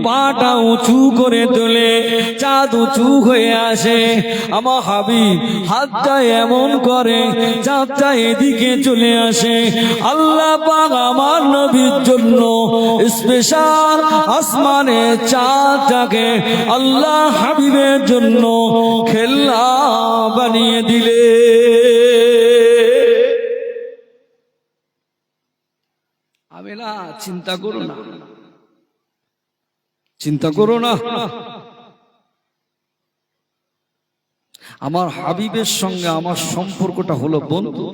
পাটা উঁচু করে তোলে, চাঁদ উঁচু হয়ে আসে। আমার হাবিব হাতটা এমন করে চাঁদটা এদিকে চলে আসে। আল্লাহ পাক আমার নবীর জন্য স্পেশাল আসমানে চাঁদটাকে আল্লাহ হাবিবের জন্য খেলনা বানিয়ে দিলে। আমি না চিন্তা করো না, চিন্তা করো না। আমার হাবিবের সঙ্গে আমার সম্পর্কটা হলো বন্ধু,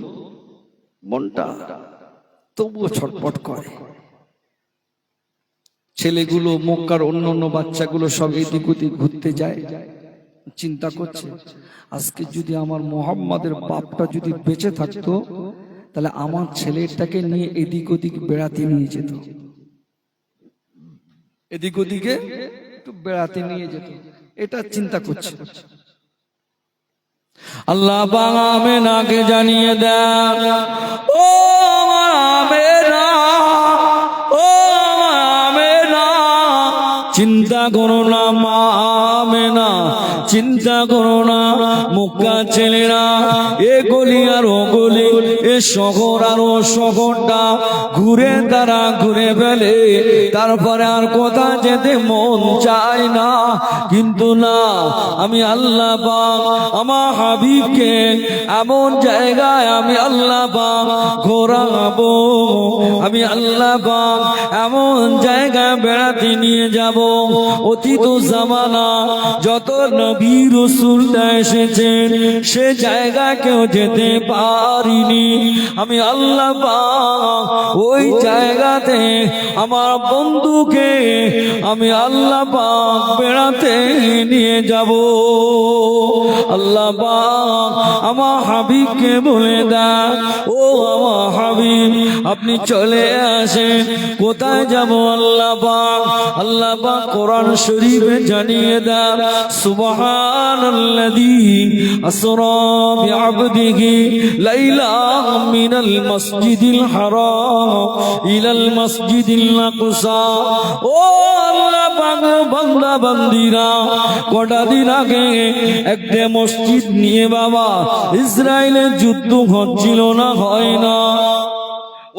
মনটা তবুও ছটপট করে। ছেলেগুলো মক্কার অন্য অন্য বাচ্চাগুলো সব এদিক ওদিক ঘুরতে যায়, চিন্তা করছে আজকে যদি আমার মোহাম্মদের বাপটা যদি বেঁচে থাকতো তাহলে আমার ছেলেটাকে নিয়ে এদিক ওদিক বেড়াতে নিয়ে যেত, এদিক ওদিকে একটু বেড়াতে নিয়ে যেত, এটা চিন্তা করছে। আল্লাহ পাক আমেনাকে জানিয়ে দেন, ও আমেনা, ও আমেনা, চিন্তা করো না মা আমেনা, চিন্তা করো না। মক্কা ছেলেরা এ গলি আর ও গলি, এ শহর আর ও শহরটা ঘুরে তারা ঘুরে ফেলে, তারপরে আর কোথা যেতে মন চায় না। কিন্তু না, আমি আল্লাহ পাক আমার হাবিবকে এমন জায়গায় আমি আল্লাহ পাক ঘোরাবো, আমি আল্লাহ পাক এমন জায়গায় বেড়াতে নিয়ে যাব। অতীত জামানা যত নবী রাসূলরা এসেছেন সে জায়গায় কেউ যেতে পারিনি। আমি আল্লাহ পাক ওই জায়গাতে আমার বন্ধুকে আমি আল্লাহ পাক বেড়াতে নিয়ে যাব। আল্লাহ পাক আমার হাবিবকে বলে দেন, ও আমার হাবিব আপনি চলে আসেন। কোথায় যাব আল্লাহ পাক? আল্লাহ পাক কোরআন শরীফে জানিয়ে দেন, সুবহানাল্লাযী আসরা বিআবদিহি লাইলাম মিনাল মাসজিদিল হারাম ইলাল মাসজিদিল আকসা। ও আল্লাহ পাক বান্দা বান্দিরা, কটা দিন আগে একটা মসজিদ নিয়ে বাবা ইসরায়েলের যুদ্ধ হচ্ছিল না, হয় না?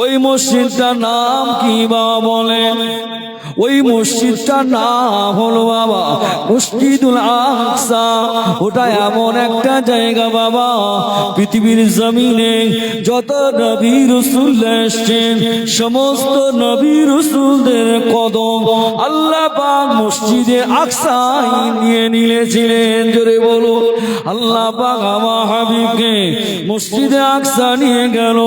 ওই মসজিদটার নাম কি বাবা বলেন? ওই মসজিদটার নাম হলো বাবা মসজিদুল আকসা। ওটা এমন একটা জায়গা বাবা, পৃথিবীর জমিনে যত নবী রাসূল এসেছেন সমস্ত নবী রাসূলদের কদম আল্লাহ পাক মসজিদে আকসায় নিয়ে নিয়েছিলেন। জোরে বলো, আল্লাহ পাক আমার হাবিবকে মসজিদে আকসা নিয়ে গেল।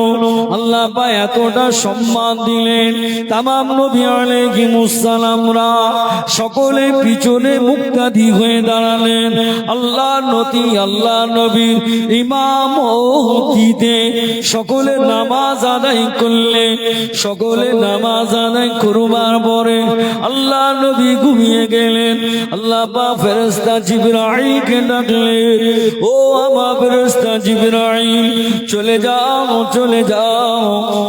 আল্লাহ পাক এতটা সম্মান দিলেন, তামাম নবী আলাইহিমুস সালামরা সকলে পিছনে মুক্তাদি হয়ে দাঁড়ালেন। আল্লাহ নবীর ইমামতিতে সকলে নামাজ আদায় করলে, সকলে নামাজ আদায় করবার পরে আল্লাহ নবী ঘুমিয়ে গেলেন। আল্লাহ পাক ফেরেশতা জিবরাইলকে ডাকলেন, ও আমার ফেরেশতা জিবরাইল চলে যাও, চলে যাও,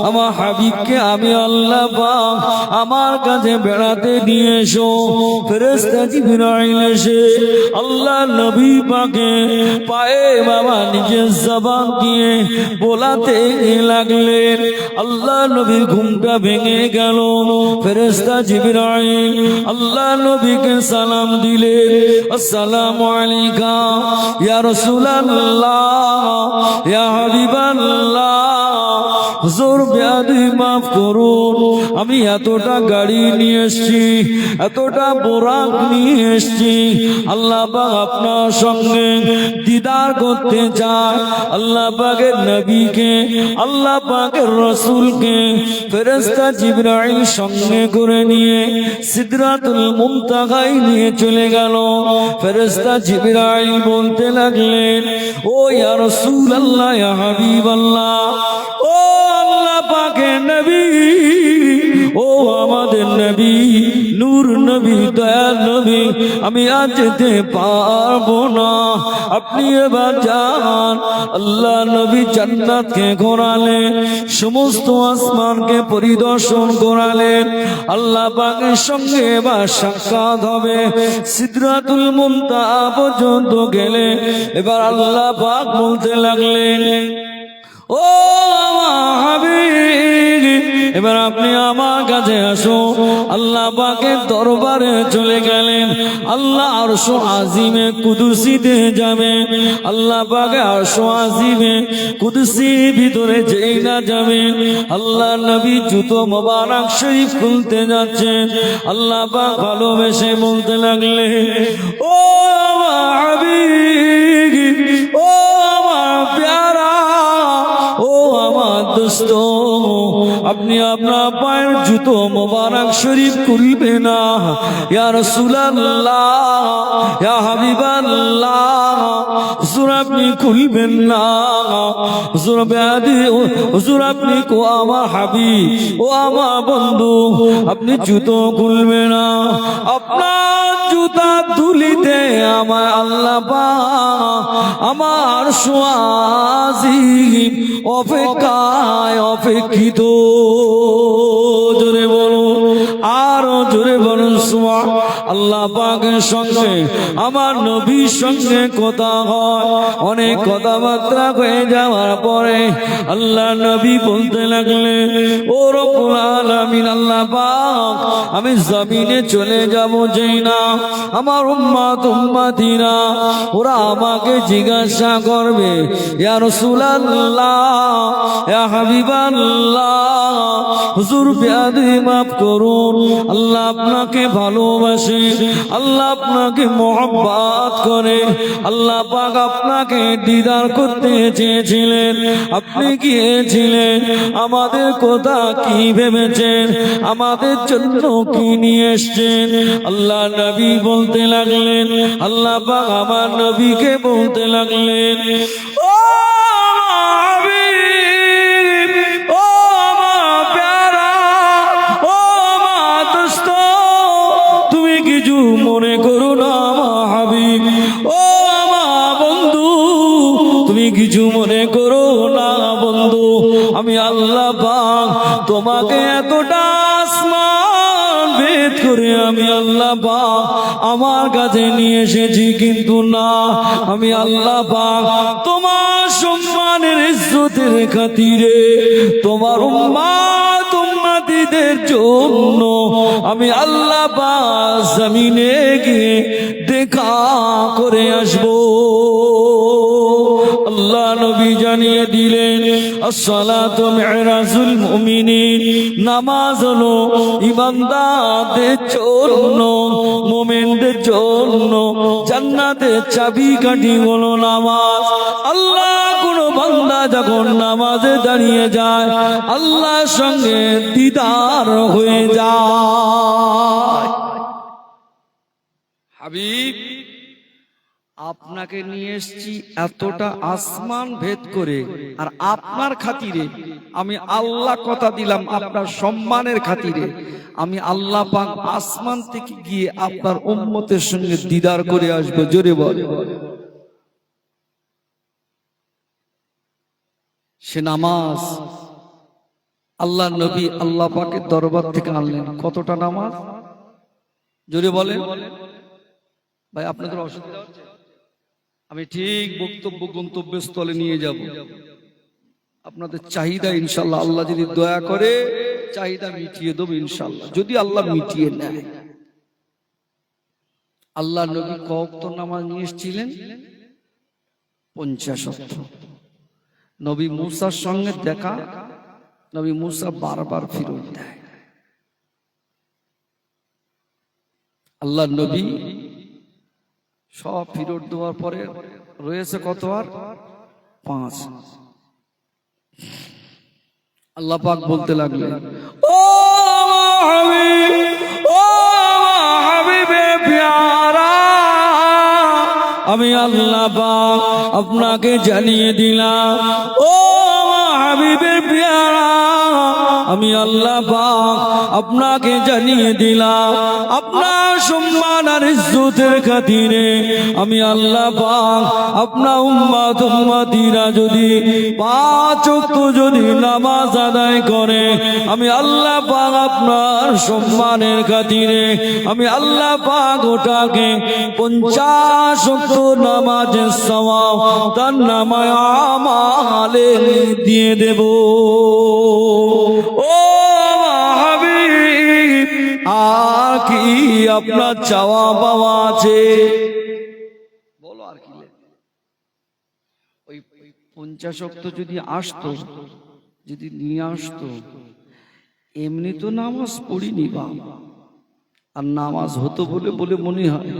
আমার হাবিবকে আমি আল্লাহ পাক আমার কাছে বেড়াতে নিয়ে এসো। ফেরেশতা জিবরাইল এসে আল্লাহ নবী পাকে পায়ে বাবা নিজের জবান দিয়ে বলাতে লাগলেন। আল্লাহ নবীর ঘুমটা ভেঙে গেল। ফেরেশতা জিবরাইল আল্লাহ নবীকে সালাম দিলেন, আসসালামু আলাইকা ইয়া রাসূলুল্লাহ, ইয়া হাবিবাল্লাহ, হুজুর বেয়াদবি মাফ করুন, আমি এতটা গাড়ি নিয়ে এসছি, এতটা বোরাক নিয়ে এসছি, আল্লাহ পাক আপনার সঙ্গে দিদার করতে চায়। আল্লাহ পাকের নবীকে, আল্লাহ পাকের রাসূলকে ফেরেশতা জিবরাইল সঙ্গে করে নিয়ে সিদরাতুল মুনতাহায় নিয়ে চলে গেল। ফেরেশতা জিবরাইল বলতে লাগলেন, ও ইয়া রাসূলুল্লাহ, ইয়া হাবিবাল্লাহ, ও আল্লাহ পাকের নবী, ও আমাদের নবী, নূর নূর নবী দয়াল নবী আমি আজ যেতে পারবো না, আপনি এবার যান। আল্লাহ নবী জান্নাতকে ঘোরালেন, সমস্ত আসমানকে পরিদর্শন করালেন। আল্লাহ পাকের সঙ্গে এবার সাক্ষাৎ হবে। সিদরাতুল মুনতাহা পর্যন্ত গেলে এবার আল্লাহ পাক বলতে লাগলেন, ও আমার হাবিব, এবার আপনি আমার কাছে আসো। আল্লাহ পাকের দরবারে চলে গেলেন। আল্লাহ আরশ আজিমে কুদসিতে যাবে। আল্লাহ পাকে আরশ আজিমে কুদসি ভিতরে যেই না যাবে, আল্লাহ নবী জুতো মোবারক শরীফ খুলতে যাচ্ছেন। আল্লাহ পাক ভালোবেসে বলতে লাগলেন, ও আমার হাবিব, ও আমার প্যারা, ও আমার দোস্ত, আপনি আপনার পায়ের জুতো মোবারক শরীফ খুলবে না? ইয়া রাসূলুল্লাহ, ইয়া হাবিবাল্লাহ, হুজুর আপনি খুলবেন না। হুজুর বেয়াদি, হুজুর আপনি কো আমার হাবিব, ও আমার বন্ধু, আপনি জুতো খুলবে না। আপনার জুতা ধুলিতে আমার আল্লাহ পাক আমার সোয়াজিব অপেক্ষায় অপেক্ষিত। জোরে বলুন, আরো জোরে বলুন সুবহান। আল্লাহ পাকের সঙ্গে আমার নবীর সঙ্গে কথা হয়। অনেক কথাবার্তা হয়ে যাওয়ার পরে আল্লাহ নবী বলতে লাগলেন, ও রব্বুল আলামিন, আল্লাহ পাক আমি জমিনে চলে যাব, যেই না আমার উম্মত উম্মতিরা ওরা আমাকে জিজ্ঞাসা করবে, ইয়া রাসূলুল্লাহ, ইয়া হাবিবাল্লাহ, হুজুর বেয়াদবি মাফ করুন, আল্লাহ আপনাকে ভালোবাসে, আল্লাহ আপনাকে মহব্বত করে, আল্লাহ পাক আপনাকে দিদার করতে চেয়েছিলেন, আপনি গিয়েছিলেন, আমাদের কথা কি ভেবেছেন, আমাদের জন্য কি নিয়ে এসছেন? আল্লাহ নবী বলতে লাগলেন, আল্লাহ পাক আমার নবীকে বলতে লাগলেন, ও হাবিব, ও আমার প্যারা, ও আমার দোস্ত, তুমি কিছু মনে করো না আমার হাবিব, ও আমার বন্ধু, তুমি কিছু মনে করো না বন্ধু, আমি আল্লাহ পাক তোমাকে এতটা আসমান ভেদ করে আমি আল্লাহ পাক আমার কাছে নিয়ে এসেছি, কিন্তু না, আমি আল্লাহ পাক তোমার সম্মানের ইজ্জতের খাতিরে তোমার উম্মত উম্মতিদের জন্য আমি আল্লাহ পাক জমিনে গিয়ে দেখা করে আসবো। আল্লাহ নবী জানিয়ে দিলেন, আসসালাতু মিরাজুল মুমিনিন, নামাজ হলো ইমানদারদের জন্য, মুমিনদের জন্য জান্নাতের চাবিকাঠি হলো নামাজ। আল্লাহ কোন বান্দা যখন নামাজে দাঁড়িয়ে যায় আল্লাহর সঙ্গে দিদার হয়ে যায়। হাবিব, আপনাকে নিয়ে এসেছি এতটা আসমান ভেদ করে, আর আপনার খাতিরে আমি আল্লাহ কথা দিলাম, আপনার সম্মানের খাতিরে আমি আল্লাহ পাক আসমান থেকে গিয়ে আপনার উম্মতের সঙ্গে দিদার করে আসবো। জোরে বল। সে নামাজ আল্লাহ নবী আল্লাহ পাকের দরবার থেকে আনলেন। কতটা নামাজ? জোরে বলেন ভাই, আপনাদের অসুবিধা হচ্ছে? আমি ঠিক বক্তব্য গন্তব্যস্থলে নিয়ে যাব। আপনাদের চাহিদা ইনশাল্লাহ আল্লাহ যদি দয়া করে চাহিদা মিটিয়ে দেবো ইনশাল্লাহ, যদি আল্লাহ মিটিয়ে নেয়। আল্লাহ নবী কওয়াক্ত নামাজ নিয়ে এসেছিলেন 50 ওয়াক্ত। নবী মুসার সঙ্গে দেখা, নবী মুসা বারবার ফিরত দেয়। আল্লাহ নবী সব ফিরত দেওয়ার পরে রয়েছে কত? আর 5। আল্লাহ পাক বলতে লাগলেন, ও হাবিব, ও হাবিবে প্যারা, আমি আল্লাহ পাক আপনাকে জানিয়ে দিলাম, ও হাবিবে প্যারা, আমি আল্লাহ পাক আপনাকে জানিয়ে দিলাম, আপনার সম্মান আর ইজ্জতের খাতিরে আমি আল্লাহ পাক আপনার উম্মত উম্মতিরা যদি 5 ওয়াক্ত যদি নামাজ আদায় করে, আমি আল্লাহ পাক আপনার সম্মানের খাতিরে আমি আল্লাহ পাক ওটাকে 50 ওয়াক্ত নামাজের সওয়াব তার নামায় আমালে দিয়ে দেব। ও হাবিব, আর কি আপনার চাওয়া পাওয়া আছে? বলো আর কি? ওই 50 ওয়াক্ত যদি আসতো, যদি নিয়ে আসতো, এমনি তো নামাজ পড়িনি বা আর নামাজ হতো বলে বলে মনে হয়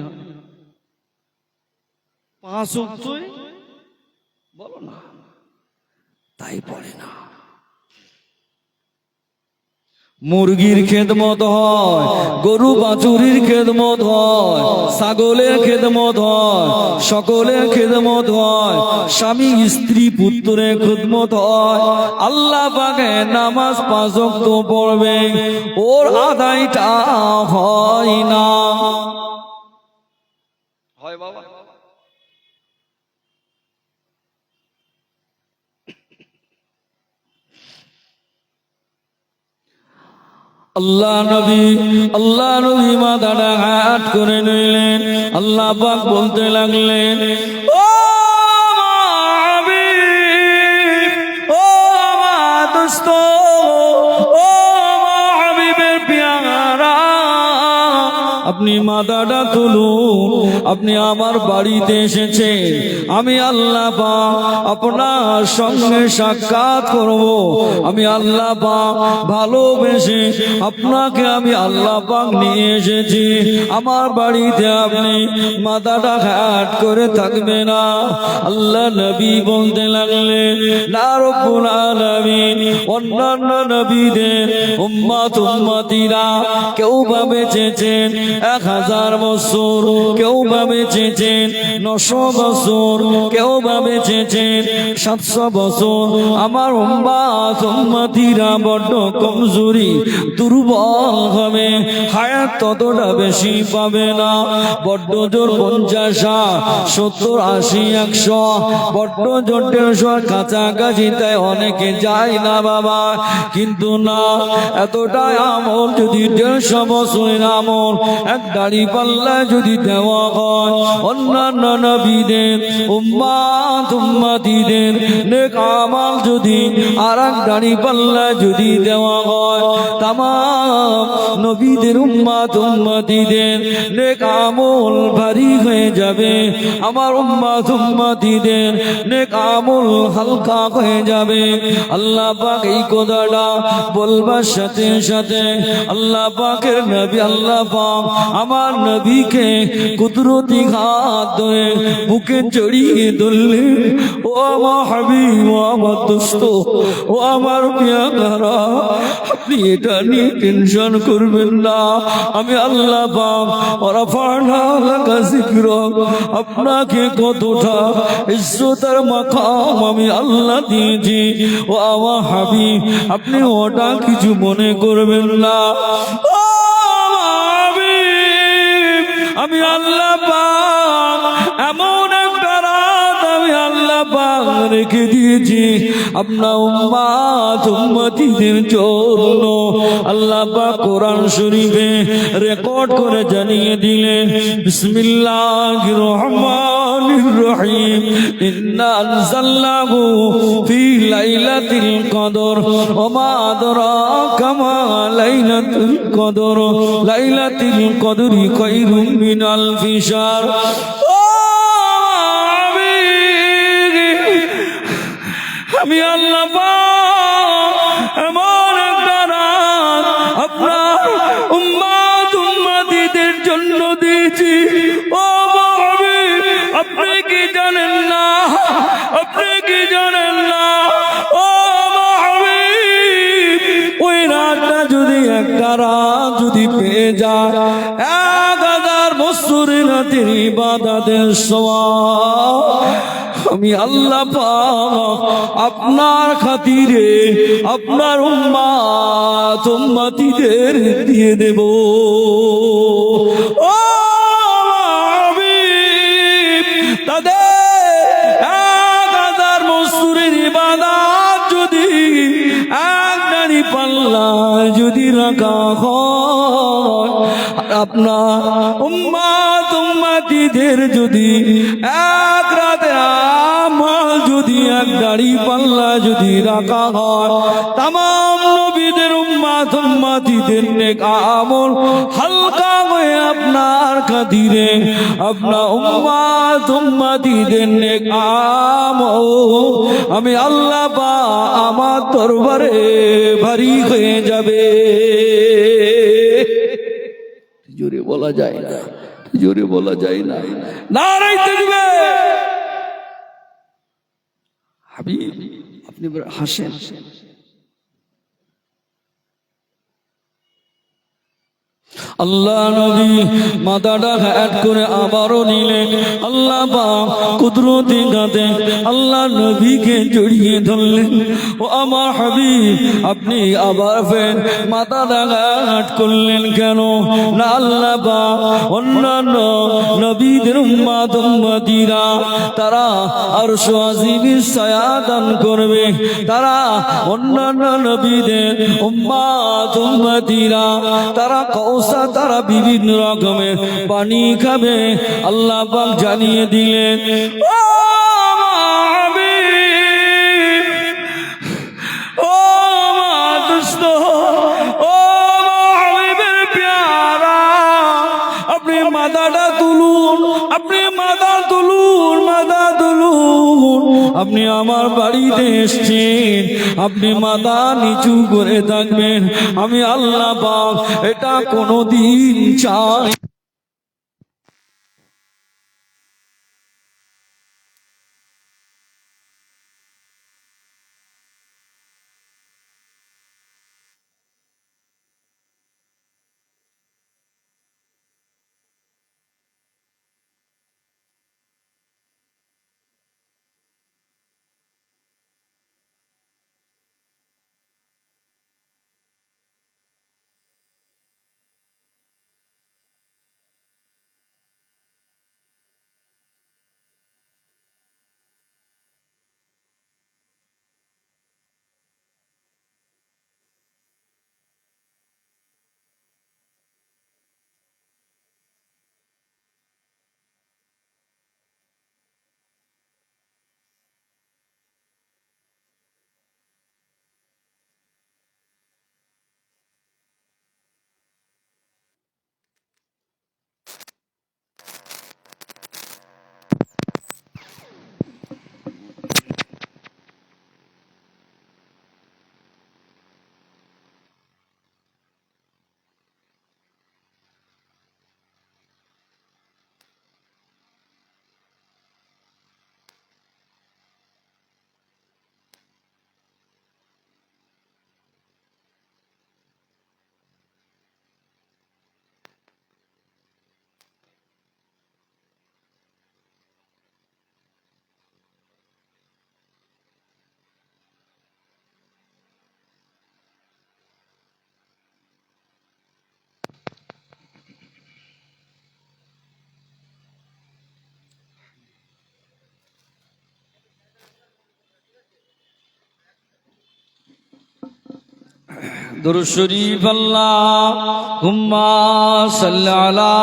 5 ওয়াক্ত বলো না, তাই পড়ে না। মুরগির খেদমত হয়, গরু বাছুরির খেদমত হয়, ছাগলের খেদমত হয়, সকলের খেদমত হয়, স্বামী স্ত্রী পুত্রের খেদমত হয়। আল্লাহ পাকে নামাজ 5 ওয়াক্ত পড়বে, ওর আদায়টা হয় না। হয় বাবা? আল্লাহ নবী মাথাটা হাত করে নিলেন। আল্লাহ পাক বলতে লাগলেন, ও হাবিব, ও আমার দোস্ত, ও হাবিবের পেয়ারা, আপনি মাথাটা তুলুন। আপনি আমার বাড়িতে এসেছেন, আমি আল্লাহ পাক আপনার সঙ্গে সাক্ষাৎ করব। আমি আল্লাহ পাক ভালোবেসে আপনাকে আমি আল্লাহ পাক নিয়ে এসেছি আমার বাড়িতে। আপনি মাথাটা হাত করে থাকবে না। আল্লাহ নবী বলতে লাগলেন, না রব্বুল আলামিন অন্যান্য নবীদের উম্মত উম্মতিরা কেউ বা বেঁচেছেন 1000 বছর, কেউ বা বেঁচেছেন 900 বছর, কেউ বা বেঁচেছেন 700 বছর। আমার উম্মত উম্মতিরা বড্ড কমজোরি, দুর্বল হবে, হায়াত ততটা বেশি পাবে না। বড্ড জোর 50, 70, 80, 100, বড্ড জোর 150 কাছাকাছি, তাই অনেকে যায় না বাবা। কিন্তু না, এতটাই আমল যদি 150 বছরের আমল এক দাড়ি পাল্লা যদি দেওয়া হয়, অন্যান্য নবীদের উম্মত উম্মতিদের নেক আমল যদি আর এক দাড়ি পাল্লা যদি দেওয়া হয়, তামাম নবীদের উম্মত উম্মতিদের নেক আমল ভারী হয়ে যাবে, আমার উম্মত উম্মতিদের নেক আমল হালকা হয়ে যাবে। আল্লাহ পাক এই কথাটা বলবার সাথে সাথে আল্লাহ পাকের নবী আল্লাহ পাক আমার নবীকে কুদরতি হাত ধরে বুকে জড়িয়ে ধরলেন। ও আমার হাবিব, ও আমার দোস্ত, ও আমার পেয়ারা, আপনি এটা নিয়ে টেনশন করবেন না। আমি আল্লাহ পাক রাফা'না লাকা যিকরাক, আপনাকে কতটা ইজ্জতের মাকাম আমি আল্লাহ দিয়েছি। ও আমার হাবিব, আপনি ওটা কিছু মনে করবেন না। আমি আল্লাহ পাক এমন একটা রাত আমি আল্লাহ পাক রেখে দিয়েছি আপনার উম্মত উম্মতিদের জন্য। আল্লাহ পাক কোরআন শরীফে রেকর্ড করে জানিয়ে দিলেন, বিসমিল্লাহির রহমানির রহিম, ইন্না আনজালনাহু ফি লাইলাতিল কদর ওয়া মা আদরাকা মা লাইলাতুল কদর, লাইলাতুল কদরি খায়রুম মিন আলফি শাহর। আমি আল্লাহ পাক এমন একটা রাত আপনার উম্মত উম্মতিদের জন্য দিয়েছি। ও হাবিব, আপনি কি জানেন না? আপনি কি জানেন না? ও হাবিব, ওই রাতটা যদি একটা রাত যদি পেয়ে যায় 1000 বছরের রাতের ইবাদতের সওয়াব আমি আল্লাহ পাক আপনার খাতিরে আপনার উম্মত উম্মতিদের দিয়ে দেব। ও রাখা হয়, আর আপনার উম্মত উম্মতিদের যদি এক রাতে আমল যদি এক দাড়ি পাল্লা যদি রাখা হয়, তামাম নবীদের উম্মত উম্মতিদের নেক আমল হালকা হয়ে আপনার খাতিরে আপনার উম্মত উম্মতিদের নেক আমল আমি আল্লাহ পাক আমার দরবারে ভারী হয়ে যাবে। জোরে বলা যায় না, জোরে বলা যায় না। নারায়ে তাকবীর। হাবিব আপনি হাসেন। আল্লাহ নবী মাথাটা হ্যাট করে আবারও নিলেন। আল্লাহ পাক কুদরতি গাতে আল্লাহ নবীকে জড়িয়ে ধরলেন। ও আমার হাবিব আপনি আবার ফের মাথাটা হ্যাট করলেন কেন? না আল্লাহ পাক অন্যান্য নবীদের উম্মত উম্মতিরা তারা আরশ আজিমের ছায়া দান করবে, তারা অন্যান্য নবীদের উম্মত উম্মতিরা তারা তারা বিভিন্ন রকমের পানি খাবে। আল্লাহ পাক জানিয়ে দিলেন ও হাবিব, ও দোস্ত, ও হাবিবের প্যারা, আপনি মাথাটা তুলুন, আপনি মাথা তুলুন, মাথা তুলুন। আপনি আমার বাড়িতে এসেছেন, আপনি মাথা নিচু করে থাকবেন। আমি আল্লাহ পাক এটা কোনোদিন চাই দুরূদ শরীফ আল্লাহুম্মা সাল্লি আলা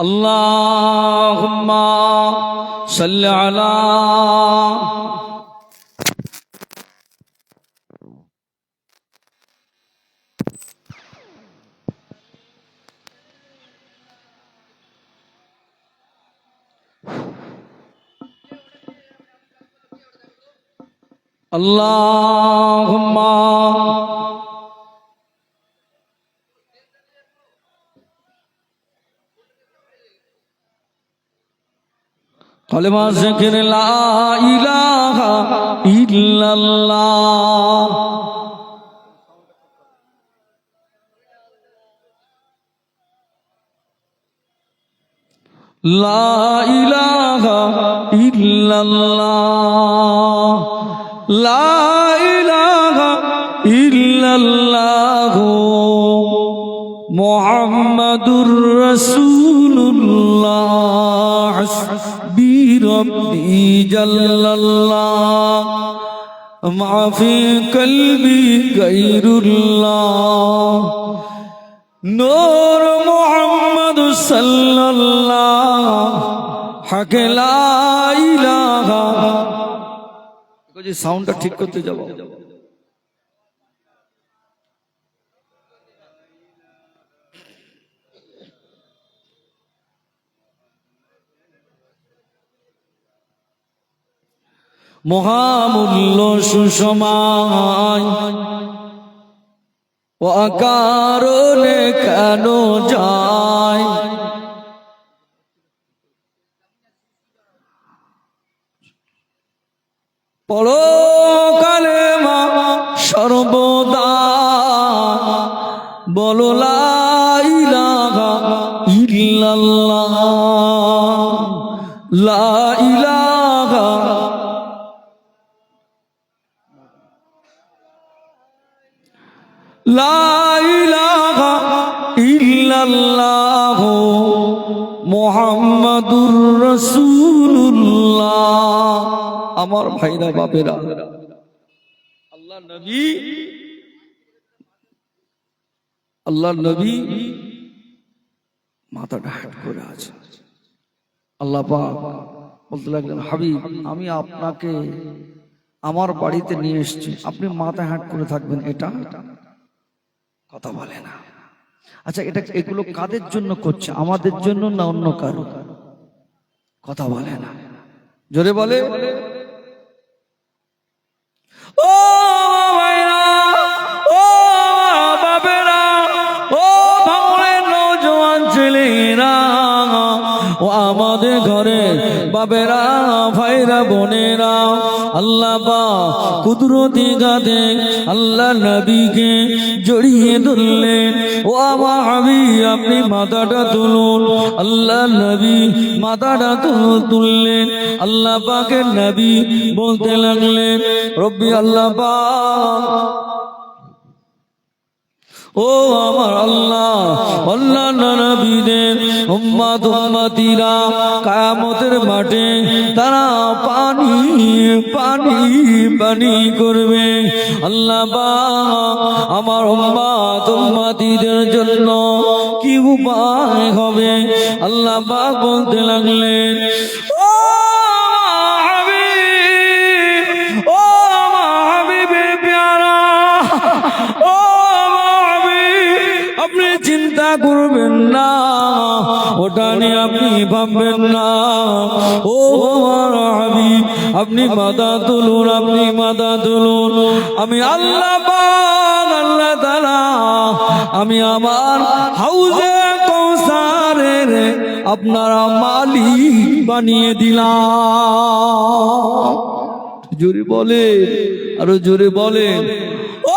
আল্লাহুম্মা সাল্লি আলা আল্লাহুম্মা কালেমা জিকির লা ইলাহা ইল্লাল্লাহ লা ইলাহা ইল্লাল্লাহ লা ইলাহা ইল্লাল্লাহ মুহাম্মাদুর রাসূলুল্লাহ হাসবি রাব্বি জাল্লাল্লাহ মা ফি কলবি গায়রুল্লাহ নূর মুহাম্মদ সাল্লাল্লাহ হক লা ইলাহা। যে সাউন্ডটা ঠিক করতে যাব, মহামূল্য সুষমায় ও কারণে কেন যায় পড়ো কালেমা সর্বদা বলো লা ইলাহা ইল্লাল্লাহ লা ইলাহা লা ইলাহা ইল্লাল্লাহ মুহাম্মাদুর রাসূলুল্লাহ। আমার ভাইরা বাপেরা, আল্লাহ নবী মাথাটা হাট করে আছে। আল্লাহ পাক বলতে লাগলেন, হাবিব আমি আপনাকে আমার বাড়িতে নিয়ে এসেছি, আপনি মাথা হাট করে থাকবেন, এটা কথা বলে না। আচ্ছা এগুলো কাদের জন্য করছে, আমাদের জন্য না অন্য কারো? কথা বলে না, জোরে বলে। ও ভাইরা, ও বাবেরা, ও ভাঙড়ের নওজোয়ান ছেলেরা, ও আমাদের ঘরে বাবেরা, ভাইরা, বোনেরা, আল্লাহ পাক কুদরতি গাদে আল্লাহ নবীকে জড়িয়ে ধরলেন। ও আমার হাবিব আপনি মাথাটা তুলুন। আল্লাহ নবী মাথাটা তুললেন। আল্লাহ পাকের নবী বলতে লাগলেন, রব্বি আল্লাহ পাক, ও আমার আল্লাহ, অন্যান্য নবীদের উম্মত উম্মতিরা কিয়ামতের মাঠে তারা পানি পানি পানি করবে। আল্লাহ পাক আমার উম্মত উম্মতিদের জন্য কি উপায় হবে? আল্লাহ পাক বলতে লাগলেন, ও হাবিব, ও হাবিবে প্যারা, ও আপনি চিন্তা করবেন না, ওটা নিয়ে আপনি ভাববেন না। ও আমার হাবিব আপনি মাথা তুলুন, আপনি মাথা তুলুন। আমি আল্লাহ পাক আল্লাহ তাআলা আমি আমার হাউজে কাউসারের আপনারা মালিক বানিয়ে দিলাম। জোরে বলে, আরো জোরে বলে। ও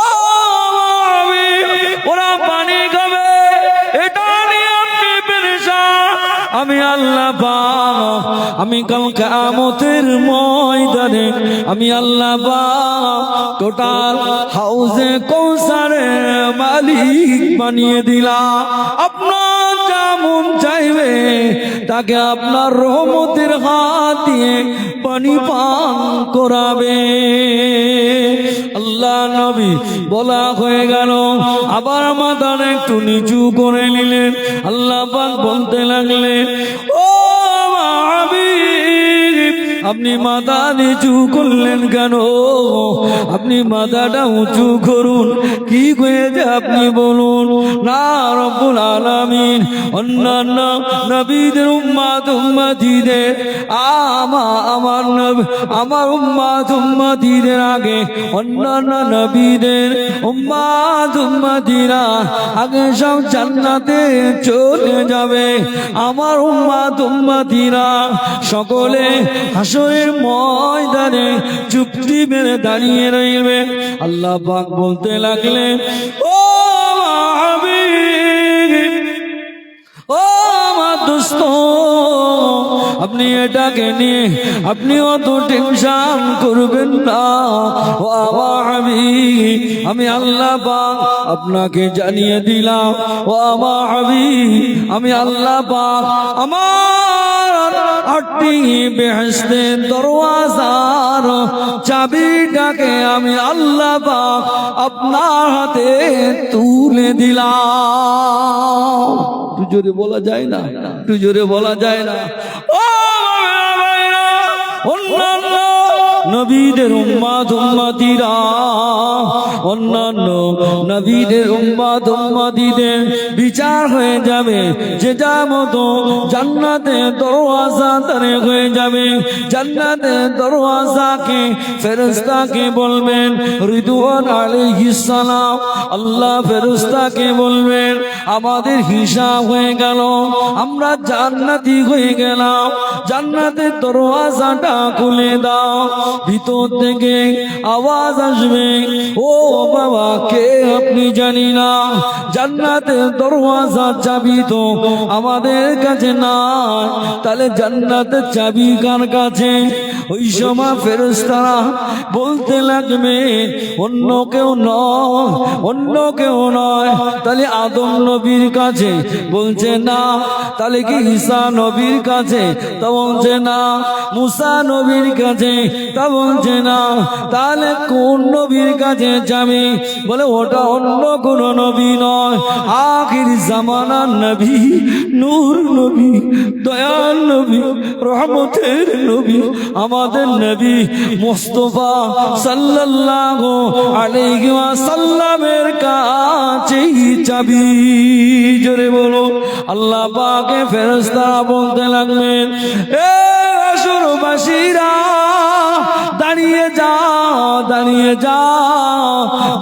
ওরা পানি খাবে, এটা নিয়ে আপনি পেরেশান। আমি আল্লাহ পাক আমি কাল কিয়ামতের ময়দানে আমি আল্লাহ পাক টোটাল হাউজে কাউসারের মালিক বানিয়ে দিলাম। আপনার যেমন চাইবে তাকে আপনার রহমতের হাত দিয়ে পানি পান করাবে। আল্লাহ নবী বলা হয়ে গেল, আবার মাথা একটু নিচু করে নিলেন। আল্লাহ পাক বলতে লাগলেন, ও হাবিব আপনি মাথা নিচু করলেন কেন? আপনি মাথাটা উঁচু করুন। কি হয়েছে আপনি বলুন না। রব্বুল আলামিন অন্যান্য নবীদের উম্মত উম্মতিদের আমার উম্মত উম্মতিদের আগে অন্যান্য নবীদের উম্মত উম্মতিরা আগে সব জান্নাতে চলে যাবে। আমার উম্মত উম্মতিরা সকলে হাসরের ময়দানে চুপটি মেরে দাঁড়িয়ে রইবে। আল্লাহ পাক বলতে লাগলেন, ও হাবিব, ও আমার দোস্ত আপনি এটাকে নিয়ে আপনি অত টেনশন করবেন না। ও আমার হাবিব, আমি আল্লাহ পাক আপনাকে জানিয়ে দিলাম। ও আমার হাবিব, আমি আল্লাহ পাক আমার 8টি বেহেশতের দরওয়াজার চাবিটাকে আমি আল্লাহ পাক আপনার হাতে তুলে দিলাম। একটু জোরে বলা যায় না? একটু জোরে বলা যায় না? ও ভাইরা, অন্যান্য নবীদের উম্মত উম্মতিরা, অন্যান্য নবীদের উম্মত উম্মতিদের বিচার হয়ে যাবে, যে যা মতো জান্নাতের দরওয়াজা তারে হয়ে যাবে। জান্নাতের দরওয়াজাকে ফেরেশতাকে বলবেন রিদওয়ান আলাইহিস সালাম, আল্লাহ ফেরেশতাকে বলবেন আমাদের হিসাব হয়ে গেল, আমরা জান্নাতি হয়ে গেলাম, জান্নাতের দরওয়াজাটা খুলে দাও। ভিতর থেকে আওয়াজ আসবে, ও বাবা কে আপনি? জানি না। জান্নাতের দরওয়াজার চাবি তো আমাদের কাছে না, তাহলে জান্নাতের চাবি কার কাছে? ওই সময় ফেরেশতারা বলতে লাগবে অন্য কেউ নয়, অন্য কেউ নয়। তাহলে আদম নবীর কাছে? বলছে না। তাহলে কি ঈসা নবীর কাছে? তা বলছে না। মুসা নবীর কাছে? তা বলছে না। তাহলে কোন নবীর কাছে যাবে? বলে ওটা অন্য কোন নবী নয়, আখির জামানার নবী, নূর নবী, দয়াল নবী, রহমতের নবী, আমাদের নবী মুস্তাফা সাল্লাল্লাহু আলাইহি ওয়াসাল্লামের কাছেই চাবি। জোরে বলো আল্লাহ পাকে ফেরেশতারা বলতে লাগবেন, এ আসরবাসীরা দাঁড়িয়ে যাও, দাঁড়িয়ে যাও,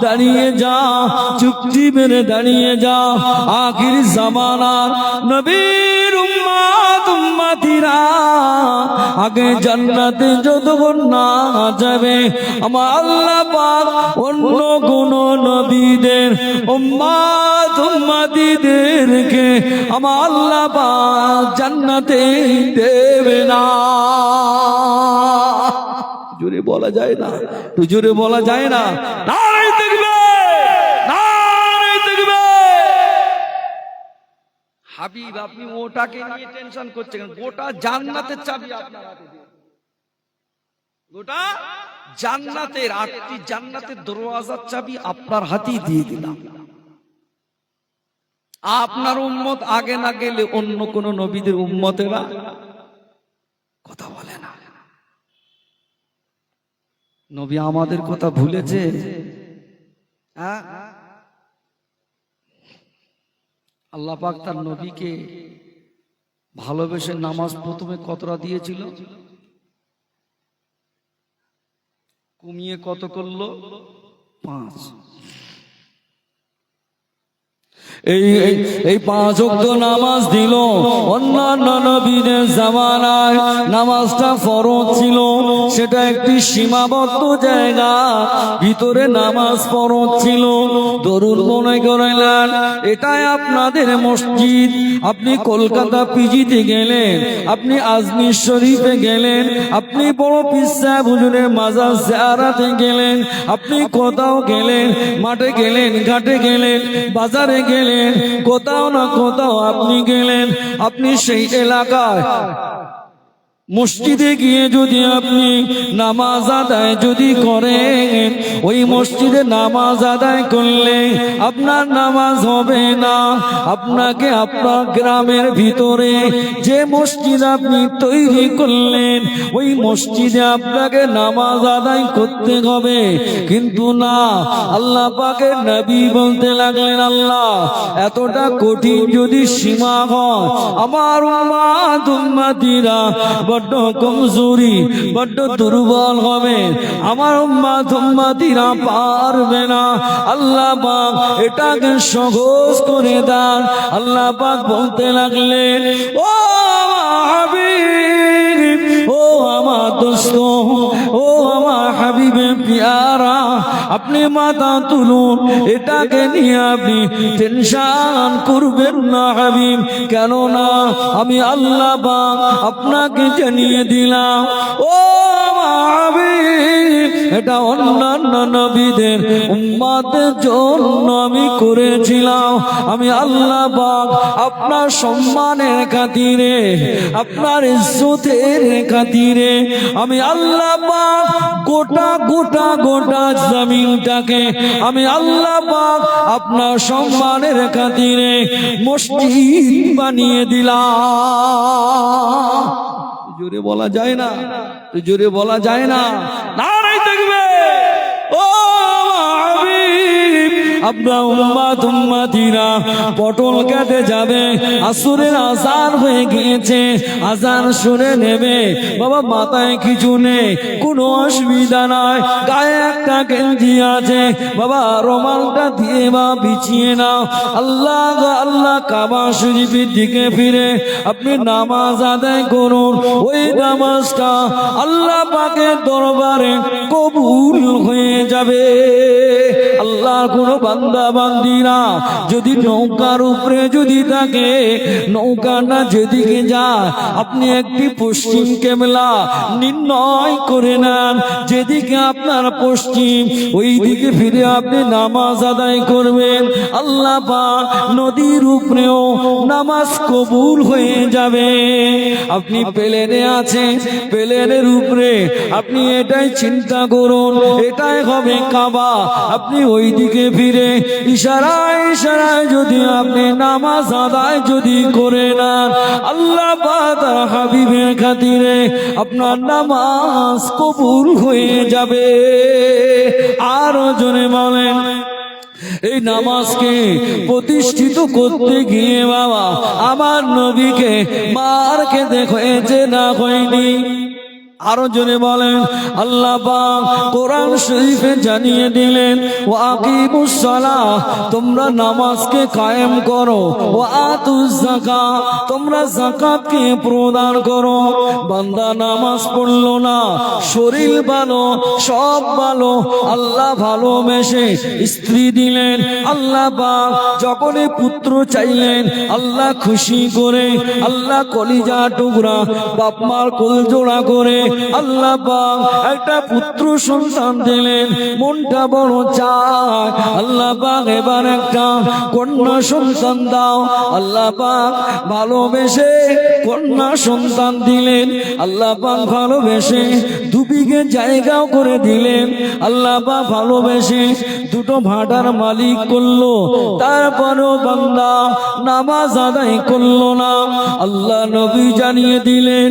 দাঁড়িয়ে যাও, চুক্তি মেরে দাঁড়িয়ে যাও। আখির জামানার নবীর উম্মত উম্মতিরা আগে জান্নাতে যতক্ষণ না যাবে, আমার আল্লাহ পাক অন্য কোন নবীদের উম্মত উম্মতিদেরকে আমার আল্লাহ পাক জান্নাতে দেবে না। জোরে বলা যায় না? একটু জোরে বলা যায় না? নারে তাকবীর, নারে তাকবীর। হাবিব, আপনি ওটাকে নিয়ে টেনশন করছেন, গোটা জান্নাতের চাবি আপনার হাতে দিয়ে, গোটা জান্নাতের 8টি জান্নাতের দরওয়াজার চাবি আপনার হাতেই দিয়ে দিলাম। আপনার উম্মত আগে না গেলে অন্য কোন নবীদের উম্মতেরা কথা বলে না। নবী আমাদের কথা ভুলেছে? আল্লাহ পাক তার নবীকে ভালোবেসে নামাজ প্রথমে কতটা দিয়েছিল? কমিয়ে কত করলো? 5। এই 5 ওয়াক্ত নামাজ দিল। অন্যান্য নবীদের জামানায় নামাজটা ফরজ ছিল, সেটা একটি সীমাবদ্ধ জায়গা, ভিতরে নামাজ ফরজ ছিল। দরুদ মনে করেন এটাই আপনাদের মসজিদ। আপনি কলকাতা পিজিতে গেলেন, আপনি আজমির শরীফে গেলেন, আপনি বড় পীর সাহেব হুজুরের মাজার জিয়ারতে গেলেন, আপনি কোথাও গেলেন, মাঠে গেলেন, ঘাটে গেলেন, বাজারে গেলেন, কোথাও না কোথাও আপনি গেলেন, আপনি সেই এলাকায় মসজিদে গিয়ে যদি আপনি নামাজ আদায় যদি করেন, ওই মসজিদে নামাজ আদায় করলে আপনার নামাজ হবে না। আপনাকে আপনার গ্রামের ভিতরে যে মসজিদ আপনি তৈরি করলেন, ওই মসজিদে আপনাকে নামাজ আদায় করতে হবে। কিন্তু না, আল্লাহ পাকের নবী বলতে লাগলেন, আল্লাহ এতটা কঠিন যদি সীমা হয়, আমার উম্মত উম্মতিরা বড্ড কমজোরি, বড্ড দুর্বল হবে, আমার উম্মত উম্মতিরা পারবে না। আল্লাহ পাক এটাকে সহজ করে দেন। আল্লাহ পাক বলতে লাগলেন, ও হাবিব, ও আমার দোস্ত, ও আমার হাবিবে পিয়ারা, আপনি মাথা তুলুন, এটাকে নিয়ে আপনি টেনশন করবেন না হাবিব, কেননা আমি আল্লাহ পাক আপনাকে জানিয়ে দিলাম ও হাবিব, এটা অন্যান্য নবীদের উম্মতের জন্য আমি করেছিলাম। আমি আল্লাহ পাক আপনার সম্মানের খাতিরে, আপনার ইজ্জতের খাতিরে আমি আল্লাহ পাক গোটা গোটা গোটা জমিনটাকে আমি আল্লাহ পাক আপনার সম্মানের খাতিরে মসজিদ বানিয়ে দিলাম। জোরে বলা যায় না, জোরে বলা যায় না, নারাই দেখবে ও হাবিব, আপনার উম্মত উম্মতিরা পটল কাটে যাবে, আসরের আজান হয়ে গিয়েছে, আজান শুনে নেবে বাবা, মাথায় কিছু নেই, কোনো অসুবিধা নাই, গায়ে একটা গেঞ্জি আছে বাবা, রুমালটা দিয়ে বা বিছিয়ে নাও, আল্লাহ গো আল্লাহ কাবা শরীফের দিকে ফিরে আপনি নামাজ আদায় করুন। ওই নামাজটা আল্লাহ পাকের দরবারে কবুল হয়ে যাবে। আল্লাহর কোনো বান্দা বান্দিরা যদি নৌকার উপরে যদি থাকে, নৌকাটা যেদিকে যায় আপনি একটি পশ্চিম কেবলা নির্ণয় করে নেন, যেদিকে আপনার পশ্চিম ওই দিকে ফিরে আপনি নামাজ আদায় করবেন, আল্লাহ পাক নদীর উপরেও নামাজ কবুল হয়ে যাবে। আপনি প্লেনে আছেন, প্লেনের উপরে আপনি এটাই চিন্তা করুন, এটাই হবে কাবা, আপনি ওই দিকে ফিরে ইশারায় ইশারায় যদি আপনি নামাজ আদায় যদি করে নেন, আল্লাহ পাক তার হাবিবের খাতিরে আপনার নামাজ কবুল হয়ে যাবে। আরো জনে বলেন, এই নামাজকে প্রতিষ্ঠিত করতে গিয়ে বাবা আমার নবীকে মার খেতে হয়েছে না হয়নি? আরো জোরে বলেন, আল্লাহ পাক কোরআন শরীফে জানিয়ে দিলেন ওয়া আকিমুস সালাহ, তোমরা নামাজকে কায়েম করো, ওয়া আতুজ যাকাত, তোমরা যাকাতকে প্রদান করো। বান্দা নামাজ পড়লো না, শরীর ভালো সব ভালো, আল্লাহ ভালোবেসে স্ত্রী দিলেন, আল্লাহ পাক যখনই পুত্র চাইলেন আল্লাহ খুশি করে, আল্লাহ কলিজা টুকরা বাপ মার কোল জোড়া করে আল্লাহ পাক একটা পুত্র সন্তান দিলেন, মনটা বড় চায় আল্লাহ পাক এবার একটা কন্যা সন্তান দাও, আল্লাহ পাক ভালোবেসে কন্যা সন্তান দিলেন, আল্লাহ পাক ভালোবেসে 2 বিঘে জায়গাও করে দিলেন, আল্লাহ পাক ভালোবেসে 2টো ভাটার মালিক করলো, তারপরেও বান্দা নামাজ আদায় করলো না। আল্লাহ নবী জানিয়ে দিলেন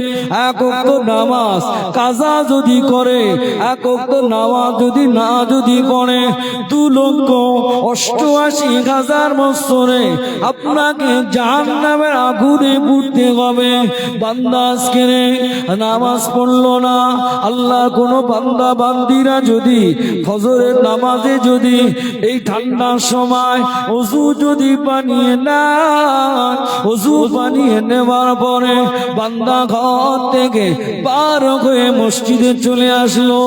এক ওয়াক্ত নামাজ কাজা যদি করে, এক ওয়াক্ত নামাজ যদি না যদি পড়ে 2,88,000 বছরে আপনাকে জাহান্নামের আগুনে পুড়তে হবে। বান্দা আজকে নামাজ পড়লো না, আল্লাহ কোন বান্দা বান্দিরা যদি ফজরের নামাজে যদি এই ঠান্ডার সময় ওযু যদি বানিয়ে না, ওযু বানিয়ে নেওয়ার পরে বান্দা ঘর থেকে বার হয়ে মসজিদে চলে আসলো,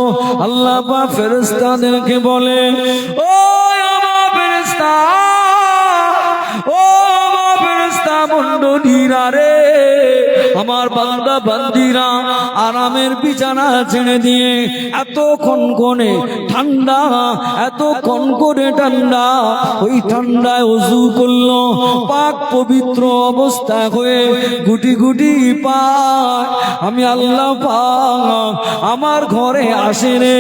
আল্লাহ পাক ফেরেশতাদেরকে বলে ও আমার ফেরেশতা, ও আমার ফেরেশতা মণ্ডলীরা রে, আমার বান্দা বান্দিরা আরামের বিছানা ছেড়ে দিয়ে এত কনকনে ঠান্ডা, এত কনকনে ঠান্ডা, ওই ঠান্ডায় ওযু করলো, পাক পবিত্র অবস্থা হয়ে গুটি গুটি পায় আমি আল্লাহ পাক আমার ঘরে আসে রে।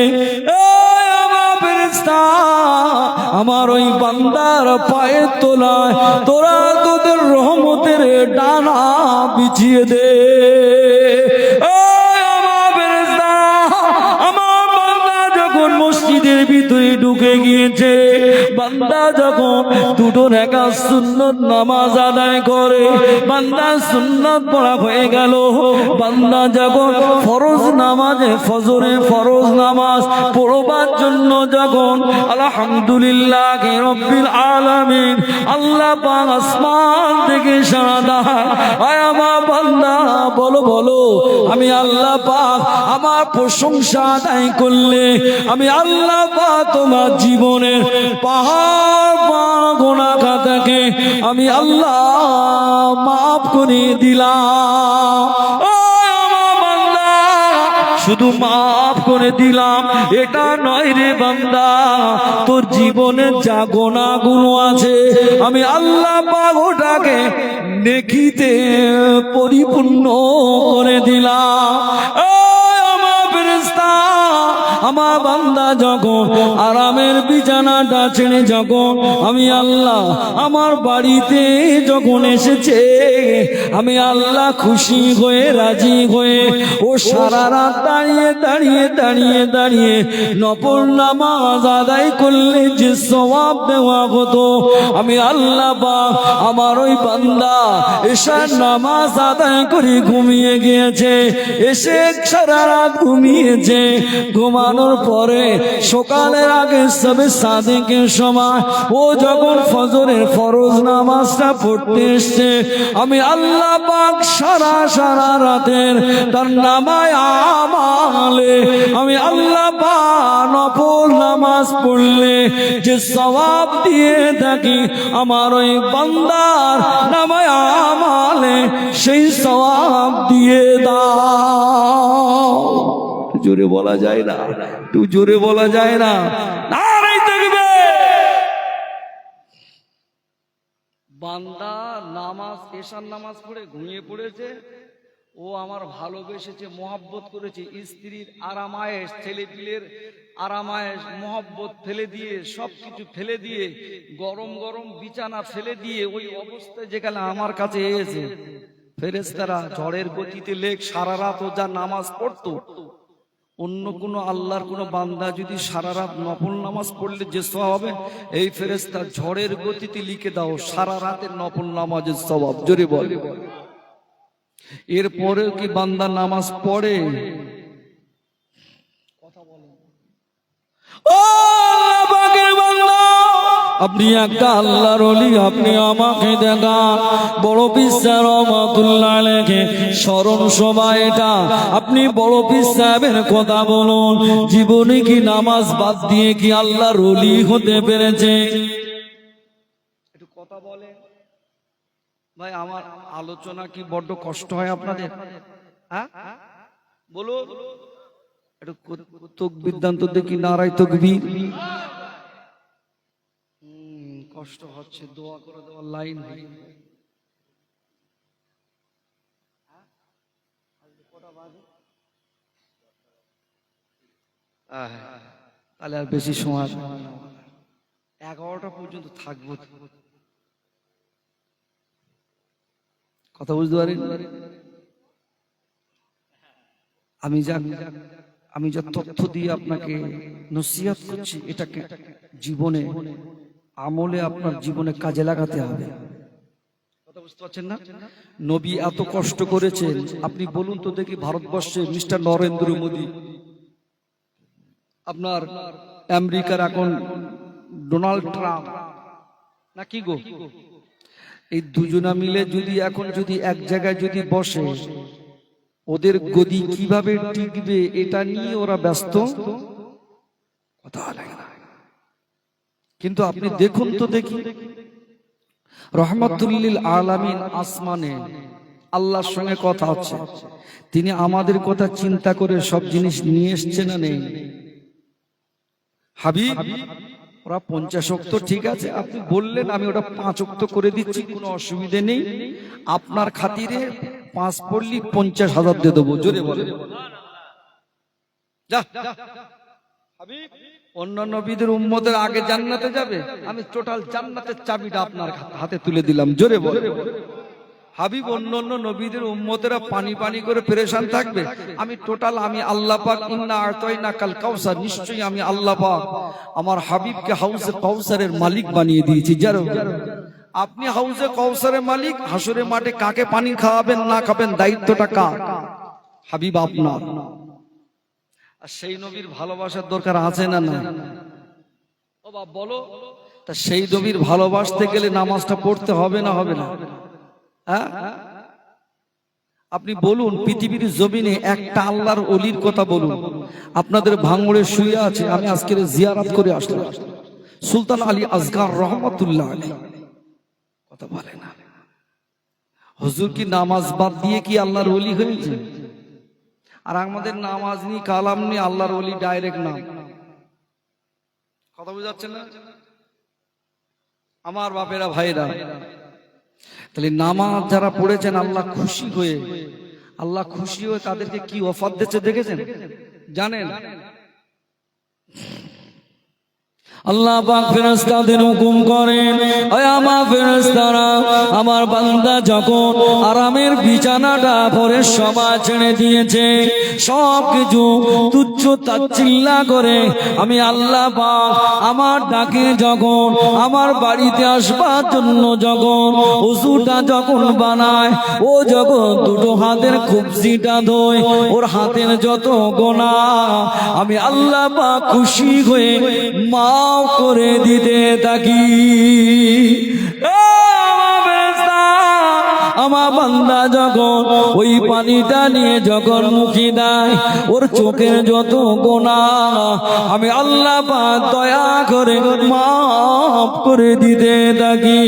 আমার ওই বান্দার পায়ের তলায় তোরা তোদের রহমতের ডানা বিছিয়ে দে। আমার বান্দা যখন মসজিদের ভিতরে ঢুকে গিয়েছে, বান্দা যখন 2টো রাকাত সুন্নত নামাজ আদায় করে, বান্দা সুন্নত পড়া হয়ে গেল, বান্দা যখন ফরজ নামাজে ফজরের ফরজ নামাজ পড়বার জন্য যখন আলহামদুলিল্লাহ রাব্বিল আলামিন আল্লাহ পাক আসমান থেকে সাড়া দেয়, আয় আমার বান্দা বলো বলো, আমি আল্লাহ পাক আমার প্রশংসা আদায় করলে আমি আল্লাহ পাক তোমার জীবনের পাহাড় গোনা খাতাকে আমি আল্লাহ মাফ করে দিলাম। শুধু মাফ করে দিলাম এটা নয় রে বান্দা, তোর জীবনে যা গোনাগুলো আছে আমি আল্লাহ পাক ওটাকে নেকিতে পরিপূর্ণ করে দিলাম। আমার ফেরেশতা, আমার বান্দা যখন আরামের বিছানাটা ছেড়ে যখন আমি আল্লাহ আমার বাড়িতে যখন এসেছে, আমি আল্লাহ খুশি হয়ে রাজি হয়ে ও সারা রাত দাঁড়িয়ে দাঁড়িয়ে দাঁড়িয়ে দাঁড়িয়ে নফল নামাজ আদায় করলে যে সওয়াব দেওয়া হতো, আমি আল্লাহ পাক আমার ওই বান্দা এশার নামাজ আদায় করে ঘুমিয়ে গিয়েছে, এসে সারা রাত ঘুমিয়েছে, ঘুমানোর পরে সকালের আগে সবে সাদেকের সময় ও যখন ফজরের ফরজ নামাজটা পড়তে এসছে, আমি আল্লাহ পাক সারা সারা রাতের তার নামায় আমালে আমি আল্লাহ পাক নফল নামাজ পড়লে যে সওয়াব দিয়ে থাকি আমার ওই বান্দার নামায় আমালে সেই সওয়াব দিয়ে দাও। জোরে বলা যায় না, একটু জোরে বলা যায় না। নারায়ে তাকবীর। বান্দা নামাজ এশার নামাজ পড়ে ঘুমিয়ে পড়েছে, ও আমার ভালোবেসেছে, মহব্বত করেছে, স্ত্রীর আরামায়েশ, ছেলেপিলের আরামায়েশ মহব্বত ফেলে দিয়ে সবকিছু ফেলে দিয়ে গরম গরম বিছানা ফেলে দিয়ে ওই অবস্থায় যেখানে আমার কাছে এসেছে, ফেরেশতারা ঝড়ের গতিতে লেগ সারা রাত ও যা নামাজ পড়তো, অন্য কোনো আল্লাহর কোনো বান্দা যদি সারা রাত নফল নামাজ পড়লে যে সওয়াব হবে, এই ফেরেশতা ঝড়ের গতিতে লিখে দাও সারা রাতের নফল নামাজের সওয়াব। জোরে বল। এরপরেও কি বান্দা নামাজ পড়ে? কথা বলেন। ও আল্লাহ পাকের বান্দা, আপনি একটা আল্লাহর ওলি, আপনি আমাকে দেখান। বড় পীর সাহেব রহমাতুল্লাহ আলাইহি স্মরণ সভা এটা, আপনি বড় পীর সাহেবের কথা বলুন, জীবনে কি নামাজ বাদ দিয়ে কি আল্লাহর ওলি হতে পেরেছে? একটু কথা বলেন ভাই। আমার আলোচনা কি বড্ড কষ্ট হয় আপনাদের? হ্যাঁ বলো একটু তাকবীর দান তো দেখি, নারায়ে তাকবীর। কষ্ট হচ্ছে, দোয়া করে দেওয়ার লাইন হয়ে তাহলে আর বেশি সময় 11টা পর্যন্ত থাকবো। কথা বুঝতে পারেন? আমি যা তথ্য দিয়ে আপনাকে নসিহত করছি, এটাকে জীবনে আমলে আপনার জীবনে কাজে লাগাতে হবে। কথা বুঝতে পারছেন না? নবী এত কষ্ট করেছেন, আপনি বলুন তো দেখি, ভারতবর্ষে মিস্টার নরেন্দ্র মোদী, আপনার আমেরিকার এখন ডোনাল্ড ট্রাম্প না কি গো, এই দুজনা মিলে যদি এখন যদি এক জায়গায় যদি বসে, ওদের গদি কিভাবে টিকবে এটা নিয়ে ওরা ব্যস্ত। কথা লাগে না। কিন্তু আপনি দেখুন তো দেখি, রহমাতুল লিল আলামিন আসমানে আল্লাহর সঙ্গে কথা হচ্ছে, তিনি আমাদের কথা চিন্তা করে সব জিনিস নিয়ে এসছেন না নেই? হাবিব ওরা 50 ওয়াক্ত ঠিক আছে, আপনি বললেন আমি ওটা 5 ওয়াক্ত করে দিচ্ছি, কোনো অসুবিধে নেই, আপনার খাতিরে 5 পড়লি 50,000 দিয়ে দেবো। জোরে বলে যা হাবিব। অন্য নবীদের উম্মতের আগে জান্নাতে যাবে, আমি টোটাল জান্নাতের চাবিটা আপনার হাতে তুলে দিলাম। জোরে বলে হাবিব। অন্য নবীদের উম্মতেরা পানি পানি করে পেরেশান থাকবে, আমি টোটাল আমি আল্লাহ পাক ইন্না আতাইনা কাল কাউসার, নিশ্চয়ই আমি আল্লাহ পাক আমার হাবিবকে হাউজে কাউসারের মালিক বানিয়ে দিয়েছি। যারা আপনি হাউজে কাউসারের মালিক, হাসরের মাঠে কাকে পানি খাওয়াবেন না খাবেন দায়িত্বটা কার? হাবিব আপনার। আর সেই নবীর ভালোবাসার দরকার আছে না না? ও বাপ বলো, তা সেই নবীর ভালোবাসতে গেলে নামাজটা পড়তে হবে না হবে না? আপনি বলুন পৃথিবীর জমিনে একটা আল্লাহর ওলির কথা বলুন। আপনাদের ভাঙড়ে শুয়ে আছে, আমি আজকের জিয়ারত করে আসলাম, সুলতান আলী আসগার রহমতুল্লাহ আলাইহি। কথা বলে না, হুজুর কি নামাজ বাদ দিয়ে কি আল্লাহর ওলি হয়েছে? আর আমাদের নামাজ নি, কালাম নি, আল্লাহর ওলি ডাইরেক্ট নাম। কথা বুঝাচ্ছেন না আমার বাপেরা ভাইরা? তাহলে নামাজ যারা পড়েছেন আল্লাহ খুশি হয়ে, আল্লাহ খুশি হয়ে তাদেরকে কি অফার দিচ্ছে দেখেছেন? জানেন? আল্লাহ পাক ফেরেশতাদের হুকুম করেন, ওই আমার ফেরেশতারা, আমার বান্দা যখন আরামের বিছানাটা পরে সবাই ছেড়ে দিয়েছে, সব কিছু তুচ্ছ তাচ্ছিল্য করে আমি আল্লাহ পাক আমার ডাকে যখন আমার বাড়িতে আসবার জন্য যখন ওযুটা যখন বানায়, ও যখন দুটো হাতের কবজিটা ধোয়, ওর হাতের যত গুনাহ আমি আল্লাহ পাক খুশি হয়ে মাফ করে দিতে থাকি। আমার বান্দা যখন ওই পানিটা নিয়ে যখন মুখে দেয়, ওর চোখের যত গুনাহ আমি আল্লাহ পাক দয়া করে মাফ করে দিতে থাকি।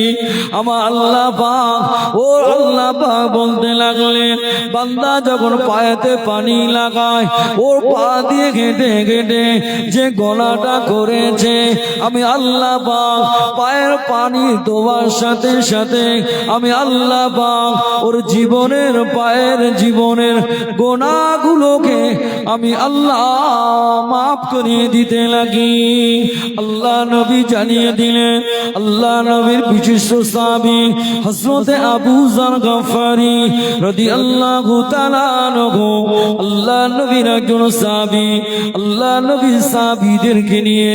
আমার আল্লাহ পাক, ও আল্লাহ পাক বলতে লাগলেন, বান্দা যখন পায়েতে পানি লাগায়, ওর পা দিয়ে ঘেঁটে ঘেঁটে যে গলাটা করেছে আমি আল্লাহ পাক পায়ের পানি দেওয়ার সাথে সাথে আমি আল্লাহ পাক ওর জীবনের পায়ের জীবনের গুনাহগুলোকে আমি আল্লাহ মাফ করে দিতে লাগি। আল্লাহ নবী জানিয়ে দিলেন, আল্লাহ নবীর বিশিষ্ট সাহাবী হযরত আবু যর গফারি রাদিয়াল্লাহু তাআলা আনহু, আল্লাহ নবীর একজন সাহাবী, আল্লাহ নবী সাহাবীদেরকে নিয়ে,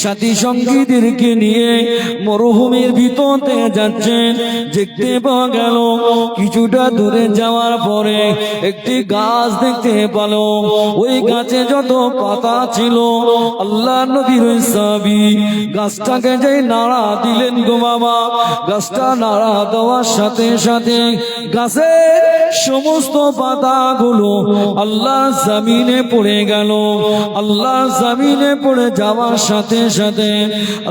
সাথী সঙ্গীদেরকে নিয়ে মরুভূমির ভিতরে যাচ্ছেন। দেখতে পাওয়া গেল কিছুটা দূরে যাওয়ার পরে একটি গাছ দেখতে পেল, ওই গাছে যত পাতা ছিল আল্লাহ নবীর সাহাবী গাছটাকে যে নাড়া দিলেন গো বাবা, গাছটা নাড়া দেওয়ার সাথে সাথে গাছের সমস্ত পাতাগুলো আল্লাহ জমিনে পড়ে গেল। আল্লাহ জমিনে পড়ে যাওয়ার সাথে সাথে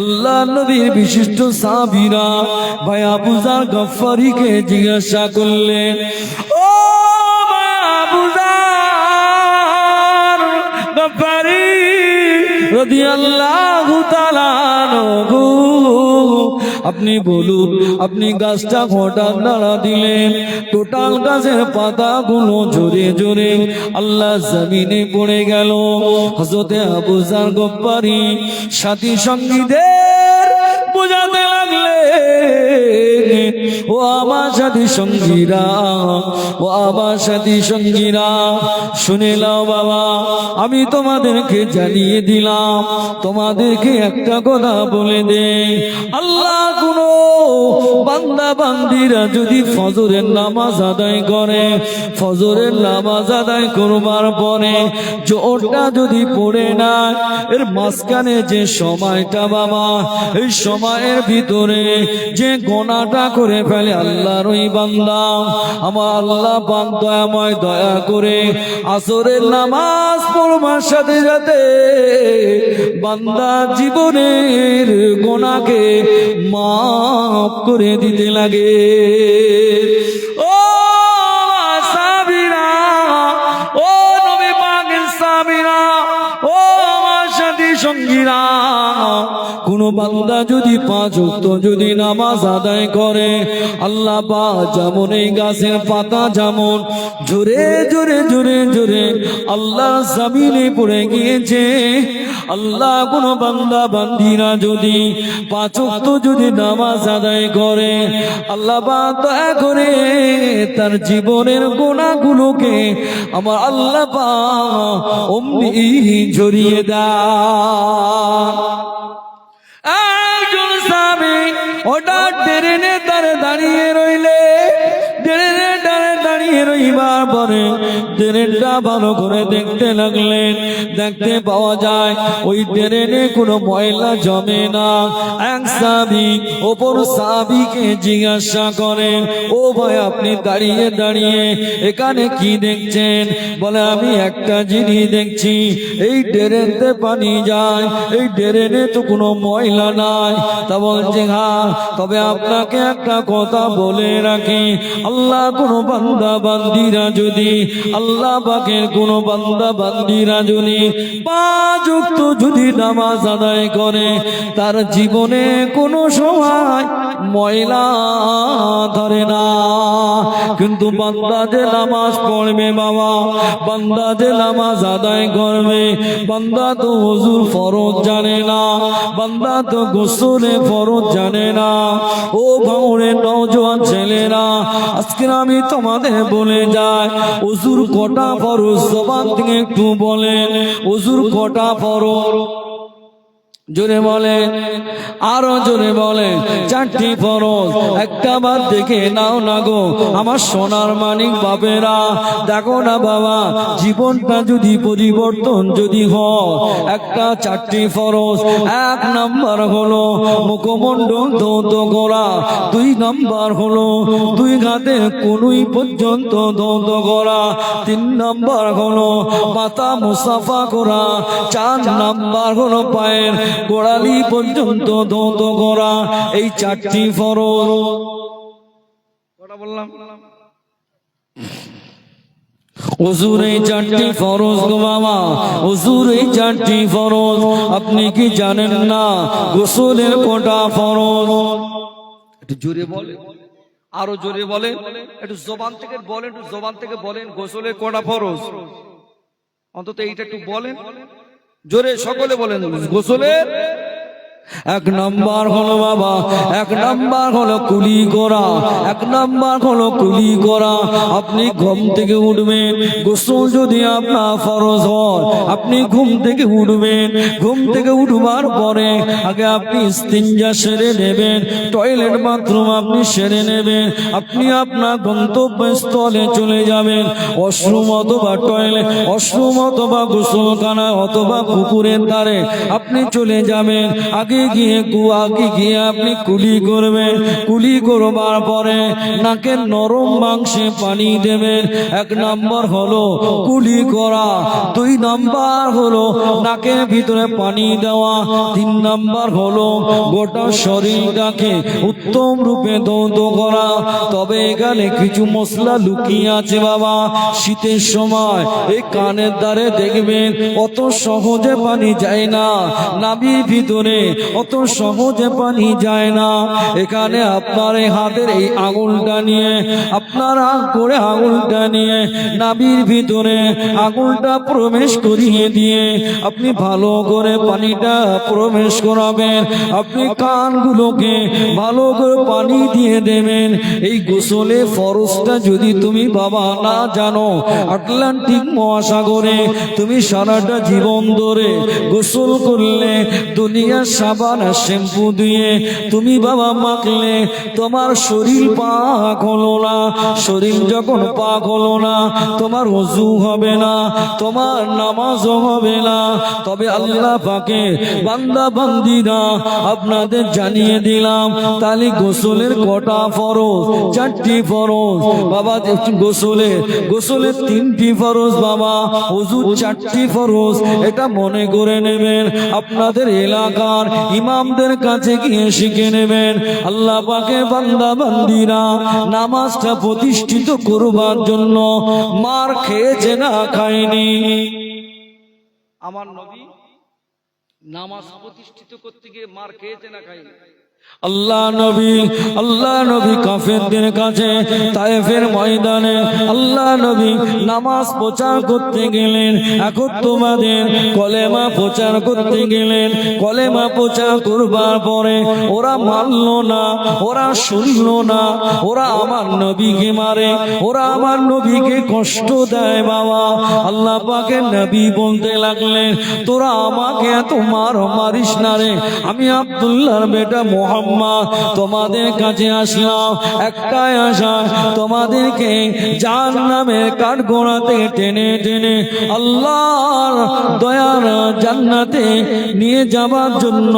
আল্লাহ নবীর বিশিষ্ট সাহাবীরা ভাই আবু যর গফারিকে জিজ্ঞাসা করলেন, ও আবু যর গফারি রাদিয়াল্লাহু তাআলা আনহু, আপনি বলুন, আপনি গাছটা হঠাৎ নাড়া দিলেন, টোটাল গাছের পাতাগুলো জোরে জোরে আল্লাহ জমিনে পড়ে গেল। হযরত আবু যর গফারি সাথী সঙ্গীদের বোঝাতে লাগলেন, ও আমার সাথী সঙ্গীরা, ও আমার সাথী সঙ্গীরা, শুনে নাও বাবা, আমি তোমাদেরকে জানিয়ে দিলাম, তোমাদেরকে একটা কথা বলে দে, আল্লাহ কোন বান্দা বান্দিরা যদি ফজরের নামাজ আদায় করে, ফজরের নামাজ আদায় করবার পরে জোরটা যদি পড়ে না, এর মাঝখানে যে সময়টা বাবা, এই সময়ের ভিতরে যে গোনাটা করে ফেলে আল্লাহর ওই বান্দা, আমার আল্লাহ পাক দয়াময় দয়া করে আসরের নামাজ পড়বার সাথে সাথে বান্দা জীবনের গোনাকে মাফ করে দিতে লাগে। ও সাহাবীরা, ও নবী পাকের সাহাবীরা, ও আমার সাথী সঙ্গীরা, কোন বান্দা যদি 5 ওয়াক্ত যদি নামাজ আদায় করে, আল্লাহ পাক যেমন এই গাছের পাতা যেমন জোরে জোরে জোরে জোরে আল্লাহ জমিনে পড়ে গিয়েছে, আল্লাহ কোন বান্দা বান্দিরা যদি 5 ওয়াক্ত যদি নামাজ আদায় করে, আল্লাহ পাক দয়া করে তার জীবনের গুনাহগুলোকে আমার আল্লাহ পাক অমনি ঝরিয়ে দেয়। একজন সাহাবী হঠাৎ ট্রেনে দাঁড়িয়ে রইলে, ট্রেনে দাঁড়িয়ে দাঁড়িয়ে রইবার পরে ট্রেনটা ভালো করে দেখতে লাগলেন। দেখতে পাওয়া যায় ওই ট্রেনে কোনো ময়লা জমে না। এক সাহাবী অপর সাহাবীকে জিজ্ঞাসা করেন, ও ভাই আপনি দাঁড়িয়ে দাঁড়িয়ে এখানে কি দেখছেন? বলে আমি একটা জিনিস দেখছি, এই ট্রেনেতে পানি যায়, এই ট্রেনে তো কোনো ময়লা নাই। তা বলছে হ্যাঁ, তবে আপনাকে একটা কথা বলে রাখি, আল্লাহ কোনো বান্দা বান্দিরা যদি আল্লাহ পাকের কোনো বান্দা বান্দিরা যদি 5 ওয়াক্ত যদি নামাজ আদায় করে, তার জীবনে কোনো সময় ময়লা ধরে না। কিন্তু বান্দা যে নামাজ পড়বে বাবা, বান্দা যে নামাজ আদায় করবে, বান্দা তো ওযুর ফরজ জানে না, বান্দা তো গোসলে ফরজ জানে না। ও ভাঙড়ে নওজোয়ান ছেলেরা, আজকে আমি তোমাদের বলে যাই, ওযুর কটা ফরজ জবান থেকে একটু বলেন, ওযুর কটা ফরজ? জোরে বলে, আরো জোরে বলে। 4টি ফরজ। একটা বার দেখে নাও না গো আমার সোনার মানিক বাপেরা, দেখো না বাবা, জীবনটা যদি পরিবর্তন যদি হয়, একটা 4টি ফরজ। 1 নাম্বার হলো মুখমণ্ডল ধৌত করা, 2 নাম্বার হলো 2 হাতে কনুই পর্যন্ত ধৌত করা, 3 নাম্বার হলো মাথা মুসাফা করা, 4 নাম্বার হলো পায়ের গোড়ালি পর্যন্ত ধৌত করা। এই 4টি ফরজ। কটা বললাম? ওযুর এই 4টি ফরজ গো বাবা, ওযুর এই 4টি ফরজ। আপনি কি জানেন না গোসলের কটা ফরজ? একটু জোরে বলেন, আরো জোরে বলেন, একটু জবান থেকে বলেন, একটু জবান থেকে বলেন গোসলের কটা ফরজ? অন্তত এইটা একটু বলেন জোরে, সকলে বলেন গোসলের 1 নাম্বার হলো বাবা, 1 নাম্বার হলো কুলি করা, 1 নাম্বার হলো কুলি করা। আপনি ঘুম থেকে উঠবেন, গোসল যদি আপনার ফরজ হয়, আপনি ঘুম থেকে উঠবেন, ঘুম থেকে উঠবার পরে আগে আপনি ইস্তিনজা সেরে নেবেন, টয়লেট বাথরুম আপনি সেরে নেবেন, আপনি আপনার গন্তব্যস্থলে চলে যাবেন। ওয়াশরুম অথবা টয়লেট, ওয়াশরুম অথবা গোসলখানা অথবা পুকুরের ধারে আপনি চলে যাবেন। আগে গিয়ে আপনি কুলি করবেন, কুলি করবার পরে নাকের নরম মাংসে পানি দেবেন। 1 নাম্বার হলো কুলি করা, 2 নাম্বার হলো নাকের ভিতরে পানি দেওয়া, 3 নাম্বার হলো গোটা শরীরটাকে উত্তম রূপে ধৌত করা। তবে এখানে কিছু মশলা লুকিয়ে আছে বাবা। শীতের সময় এই কানের দ্বারে দেখবেন অত সহজে পানি যায় না, নাভির ভিতরে অত সহজে পানি যায় না। এখানে আপনার এই হাতের এই আঙুলটা নিয়ে, আপনার করে আঙুলটা নিয়ে নাভির ভিতরে আঙুলটা প্রবেশ করিয়ে দিয়ে আপনি ভালো করে পানিটা প্রবেশ করাবেন। আপনি কানগুলোকে ভালো করে পানি দিয়ে দেবেন। এই গোসলে ফরজটা যদি তুমি বাবা না জানো, আটলান্টিক মহাসাগরে তুমি সারাটা জীবন ধরে গোসল করলে, দুনিয়ার সাবান আর শ্যাম্পু দিয়ে তুমি বাবা মাখলে, তোমার শরীর পাক হলো না। শরীর যখন পাক হলো না, তোমার ওযু হবে না, তোমার নামাজও হবে না। তবে আল্লাহ পাকে বান্দা বান্দিরা আপনাদের জানিয়ে দিলাম, তাহলে গোসলের কটা ফরজ? 4টি ফরজ বাবা। গোসলের 3টি ফরজ বাবা, ওযুর 4টি ফরজ। এটা মনে করে নেবেন, আপনাদের এলাকার ইমামদের কাছে গিয়ে শিখে নেবেন। আল্লাহ পাকে বান্দা বান্দিরা নামাজটা প্রতিষ্ঠিত করবার জন্য মার খেয়েছে না খায়নি? আমার নবী নামাজ প্রতিষ্ঠিত করতে গিয়ে মার খেয়েছে না খায়নি? আল্লাহ নবী কাফেরদের কাছে তায়েফের ময়দানে আল্লাহ নবী নামাজ প্রচার করতে গেলেন। এখন তোমাদের কলেমা প্রচার করতে গেলেন। কলেমা প্রচার করবার পরে ওরা মানল না, ওরা শুনল না, ওরা আমার নবীকে মারে, ওরা আমার নবীকে কষ্ট দেয় বাবা। আল্লাহ পাকের নবী বলতে লাগলেন, তোরা আমাকে এত মারিস না রে, আমি আব্দুল্লাহর বেটা মোহাম্মদ তোমাদের কাছে আসলাম একটাই আশা, তোমাদেরকে জাহান্নামের কাঠগড়াতে টেনে টেনে আল্লাহর দয়ার জান্নাতে নিয়ে যাবার জন্য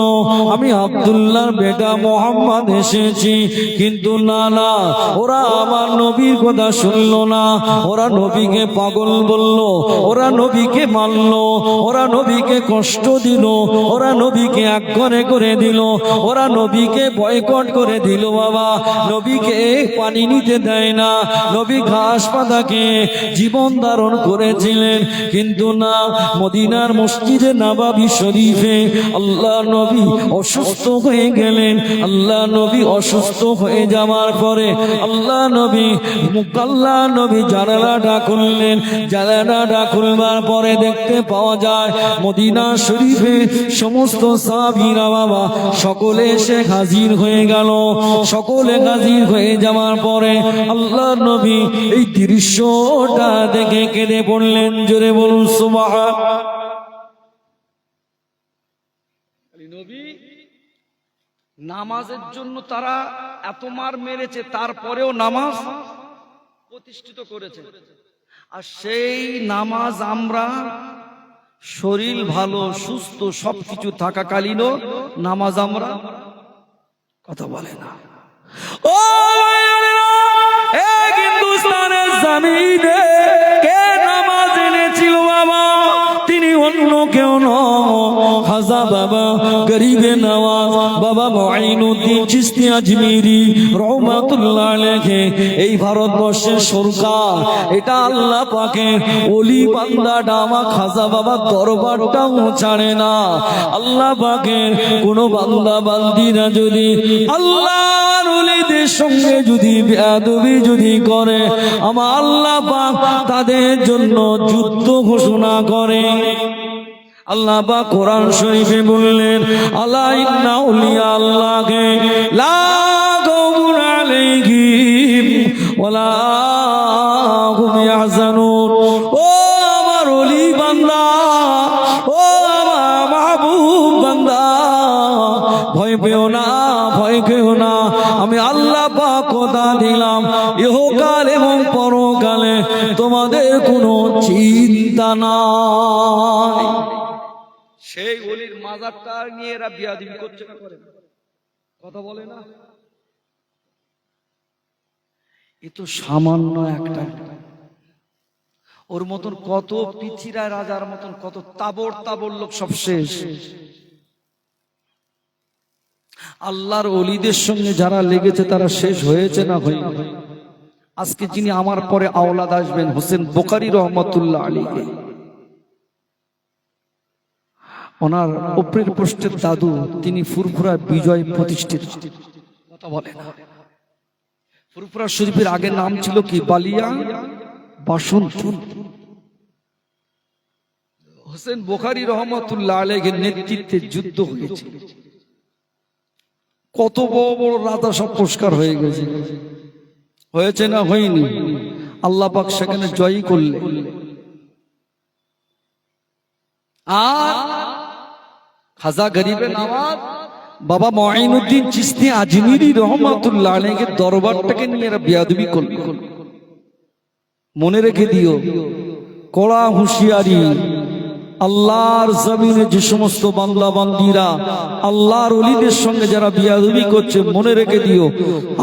আমি আব্দুল্লাহর বেটা মোহাম্মদ এসেছি। কিন্তু না না, ওরা আমার নবীর কথা শুনলো না, ওরা নবীকে পাগল বলল, ওরা নবীকে মারল, ওরা নবীকে কষ্ট দিল, ওরা নবীকে এক করে দিল, ওরা নবীকে বয়কট করে দিল। বাবা, নবীকে পানি নিতে দেয় না, নবী ঘাস পাতাকে জীবন ধারণ করেছিলেন। কিন্তু না, মদিনার মসজিদে নববী শরীফে আল্লাহ নবী অসুস্থ হয়ে গেলেন। আল্লাহ নবী অসুস্থ হয়ে যাওয়ার পরে আল্লাহ নবী জানালাটা খুললেন। জানালাটা খুলবার পরে দেখতে পাওয়া যায় মদিনা শরীফে সমস্ত সাহাবীরা বাবা সকলে এসে হাজির হয়ে গেল। সকলে হাজির হয়ে যাওয়ার পরে আল্লাহ নবী এই দৃশ্যটা দেখে কেঁদে পড়লেন। জোরে বলুন সুবহানাল্লাহ। নবী নামাজের জন্য তারা এত মার মেরেছে, তারপরেও নামাজ প্রতিষ্ঠিত করেছে। আর সেই নামাজ আমরা শরীর ভালো সুস্থ সবকিছু থাকাকালীনও নামাজ আমরা কথা বলে না। ও হিন্দুস্তানের জমিনে কে নামাজ এনেছিল বাবা? তিনি অন্য কেউ নয়, খাজা বাবা গরিবে নওয়াজ বাবা মুঈনুদ্দিন চিশতি আজমিরি রহমাতুল্লাহ আলাইহি। এই ভারতবর্ষের সরকার, এটা আল্লাহ পাকের ওলি বান্দাটা আমার খাজা বাবার দরবারটাও ছাড়ে না। আল্লাহ পাকের কোন বান্দা বান্দিরা যদি আল্লাহর ওলিদের সঙ্গে যদি বেয়াদবি যদি করে, আমার আল্লাহ পাক তাদের জন্য যুদ্ধ ঘোষণা করে। আল্লাহ পাক কোরআন শরীফে বললেন, আলা ইন্না আউলিয়া আল্লাহি লা খাউফুন আলাইহিম ওয়ালা হুম ইয়াহজানুন। ও আমার ওলি বান্দা, ও আমার মাহবুব বান্দা, ভয় পেও না, ভয় পেও না। আমি আল্লাহ পাক কথা দিলাম, ইহকাল এবং পরকালে তোমাদের কোনো চিন্তা নাই। সেই ওলির মাজারটা নিয়ে এরা বিয়াদবি করছে না, করে কথা বলে না। এ তো সামান্য একটা, ওর মতন কত পিছিরা রাজার মতন কত তাবড় তাবড় লোক সব শেষ। আল্লাহর ওলিদের সঙ্গে যারা লেগেছে তারা শেষ হয়েছে না হয়নি? আজকে যিনি আমার পরে আওলাদ আসবেন হোসেন বুখারী রহমাতুল্লাহ আলাইহি, ওনার উপরের পোস্টের দাদু তিনি ফুরফুরা বিজয় প্রতিষ্ঠিত। কথা বলে না। ফুরফুরা শরীফের আগে নাম ছিল কি? বালিয়া বাসন্ত। হোসেন বুখারী রহমাতুল্লাহ আলাইহির নেতৃত্বে যুদ্ধ হয়েছে। কত বড় বড় রাজা সব পুরস্কার হয়ে গেছে, হয়েছে না হয়নি? আল্লাহ পাক সেখানে জয়ী করলেন। আর খাজা গরিবে নওয়াজ বাবা মুঈনুদ্দিন চিশতি আজমিরি রহমাতুল্লাহ আলাইহির দরবারটাকে নিয়ে এরা বেয়াদবি করল। মনে রেখে দিও, কড়া হুঁশিয়ারি। আল্লাহর জমিনে যে সমস্ত বান্দা বান্দিরা আল্লাহর ওলিদের সঙ্গে যারা বিয়াদবি করছে, মনে রেখে দিও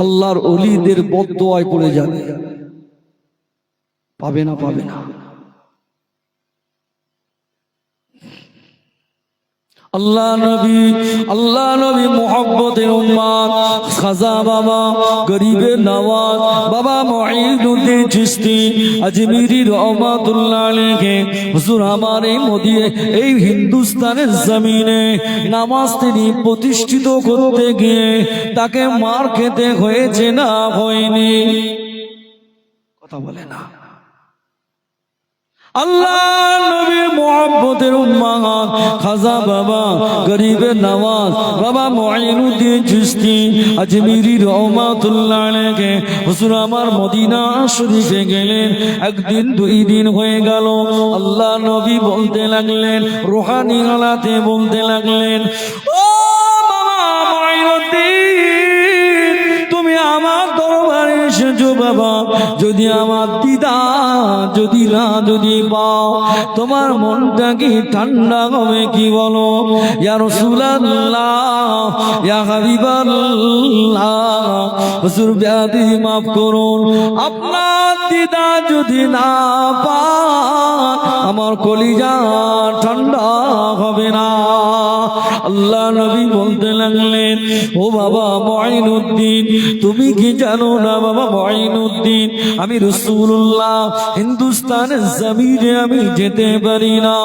আল্লাহর ওলিদের বদদোয়ায় পড়ে যাবে। পাবে না, পাবে না। আল্লাহ নবী মুহাব্বতের উম্মত খাজা বাবা গরিবে নওয়াজ বাবা মুঈনুদ্দিন চিশতি আজমিরি রহমাতুল্লাহ আলাইহি হুজুর আমার এই হিন্দুস্তানের জমিনে নামাজ তিনি প্রতিষ্ঠিত করতে গিয়ে তাকে মার খেতে হয়েছে না হয়নি? কথা বলে না। আল্লাহ নবীর মুহাব্বতের উম্মত খাজা বাবা গরিবে নওয়াজ বাবা মুঈনুদ্দিন চিশতি আজমিরি রহমাতুল্লাহ আলাইহি হুজুর আমার মদিনা শরীফে গেলেন। একদিন দুই দিন হয়ে গেল। আল্লাহ নবী বলতে লাগলেন, রুহানি হালাতে বলতে লাগলেন, ও বাবা মুঈনুদ্দিন বাবা যদি আমার দিদা যদি পাও তোমার মনটা কি ঠান্ডা হবে কি বলো ইয়া রাসূলুল্লাহ ইয়া হাবিবাল্লাহ হুজুর ব্যাধি মাফ করুন আপনার দিদা যদি না পান আমার কলিজা ঠান্ডা হবে না আল্লাহ নবী বলতে লাগলেন ও বাবা মুঈনুদ্দিন তুমি কি জানো না বাবা মুঈনুদ্দিন আমি রাসূলুল্লাহ হিন্দুস্তানের জমিনে আমি যেতে পারি না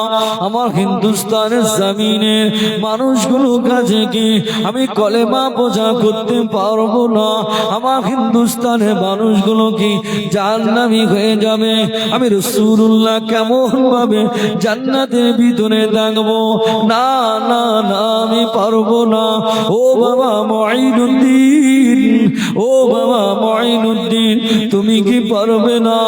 আমার হিন্দুস্তানের জমিনে মানুষগুলো কাছে কি আমি কলেমা বোঝা করতে পারবো না আমার হিন্দুস্তানের মানুষগুলো কি জাহান্নামী হয়ে যাবে আমি রাসূলুল্লাহ কেমন ভাবে জান্নাতের ভিতরে থাকবো না না না আমি পারবো না ও বাবা মুঈনুদ্দিন ও বাবা মুঈনুদ্দিন তুমি কি পারবে না